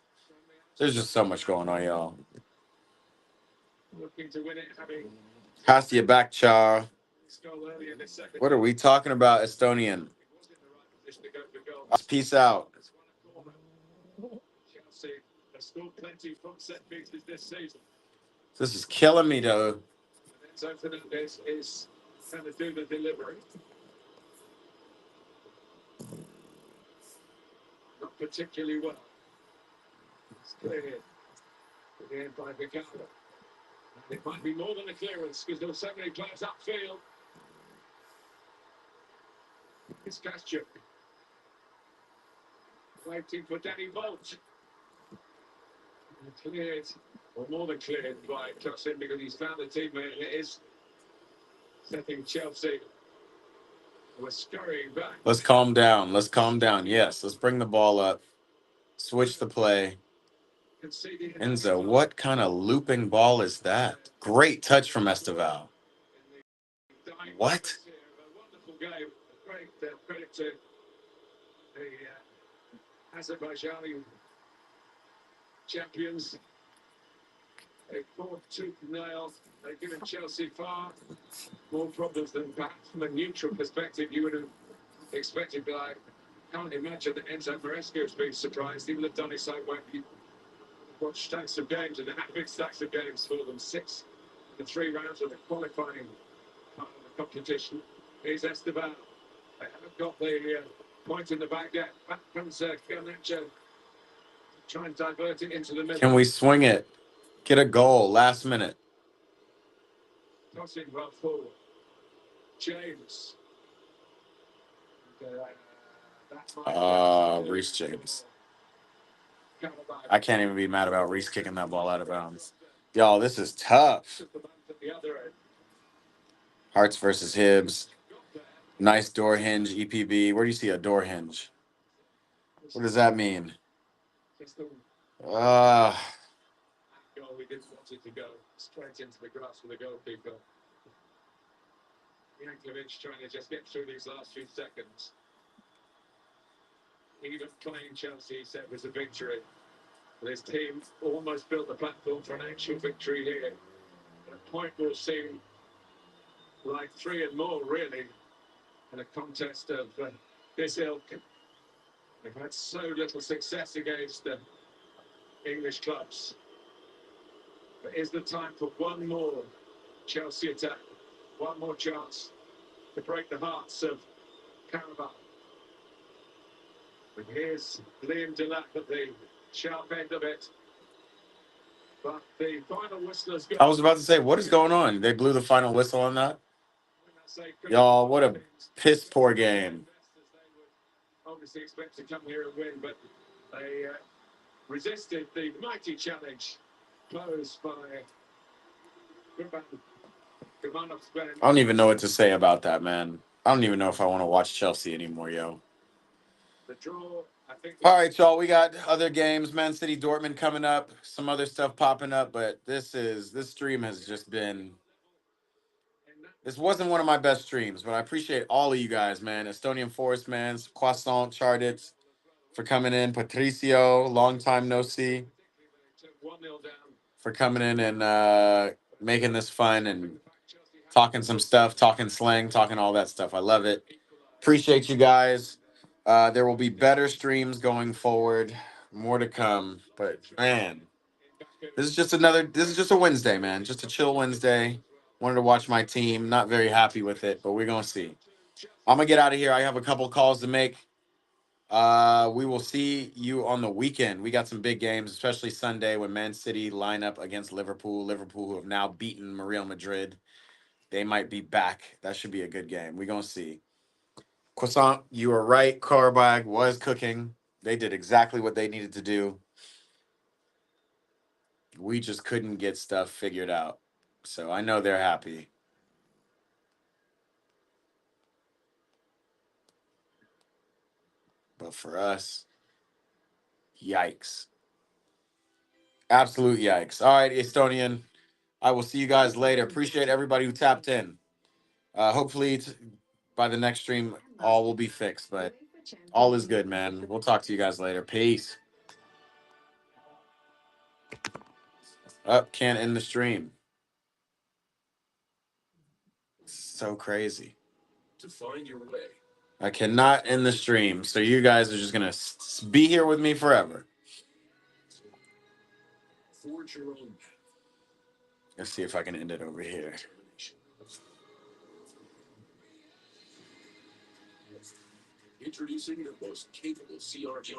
There's just so much going on, y'all. Looking to win it, having Pass to your back, Char. goal early in this second. What are we talking about, Estonian? Position to go for goal. Peace out. Chelsea have scored plenty from set pieces this season. This is killing me, though. And Enzo Fernandez is going to do the delivery. Not particularly well. It's clear. Again by Ricardo. And it might be more than a clearance because there were so many players upfield. It's Kastchuk. Waiting for Danny Bolt. Cleared, or more than cleared by Tosin because he's found the teammate and it is setting Chelsea. We're scurrying back. Let's calm down. Let's calm down. Yes, let's bring the ball up. Switch the play. Enzo, what kind of looping ball is that? Great touch from Esteval. What? A wonderful game. Great credit to the Azerbaijani champions. They fought tooth and nail. They've given Chelsea far more problems than perhaps from a neutral perspective you would have expected. But I can't imagine that Enzo Maresca has been surprised. He would have done his homework. He watched stacks of games and they had big stacks of games for them. 6 in 3 rounds of the qualifying part of the competition. Here's Esteban. They haven't got the point in the back yet. Back comes Garnacho. Try and divert it into the middle. Can we swing it? Get a goal last minute. Tossing well forward. James. Reece James. Qarabag. I can't even be mad about Reece kicking that ball out of bounds. Y'all, this is tough. At the other end. Hearts versus Hibs. Nice door hinge, EPB. Where do you see a door hinge? What does that mean? Just the Uh, goal we didn't want it to go straight into the grass for the goalkeeper. Yankovic trying to just get through these last few seconds. Even playing Chelsea, he said, was a victory. But his team almost built the platform for an actual victory here. And a point will seem like 3 and more, really, in a contest of this ilk. They've had so little success against the English clubs. But is the time for one more Chelsea attack? One more chance to break the hearts of Qarabag. But here's Liam Delap at the sharp end of it. But the final whistle has gone. I was about to say, what is going on? They blew the final whistle on that? Y'all, what a piss poor game. obviously expect to come here and win, but they resisted the mighty challenge posed by I don't even know what to say about that, man. I don't even know if I want to watch Chelsea anymore, yo. the draw. I think. All right, y'all. We got other games, Man City, Dortmund coming up. Some other stuff popping up, but this stream has just been. This wasn't one of my best streams, but I appreciate all of you guys, man. Estonian Forest man, Croissant Charted for coming in. Patricio, long time no see, for coming in and making this fun and talking some stuff, talking slang, talking all that stuff. I love it. Appreciate you guys. There will be better streams going forward, more to come. But man, this is just a Wednesday, man. Just a chill Wednesday. Wanted to watch my team. Not very happy with it, but we're gonna see. I'm gonna get out of here. I have a couple calls to make. We will see you on the weekend. We got some big games, especially Sunday when Man City line up against Liverpool. Liverpool, who have now beaten Real Madrid. They might be back. That should be a good game. We're gonna see. Croissant, you were right. Qarabag was cooking. They did exactly what they needed to do. We just couldn't get stuff figured out. So I know they're happy. But for us, yikes. Absolute yikes. All right, Estonian. I will see you guys later. Appreciate everybody who tapped in. Hopefully, by the next stream, all will be fixed. But all is good, man. We'll talk to you guys later. Peace. Up, can't end the stream. So crazy. To find your way. I cannot end the stream, so you guys are just gonna be here with me forever. Forge your own. Let's see if I can end it over here. Introducing the most capable CRG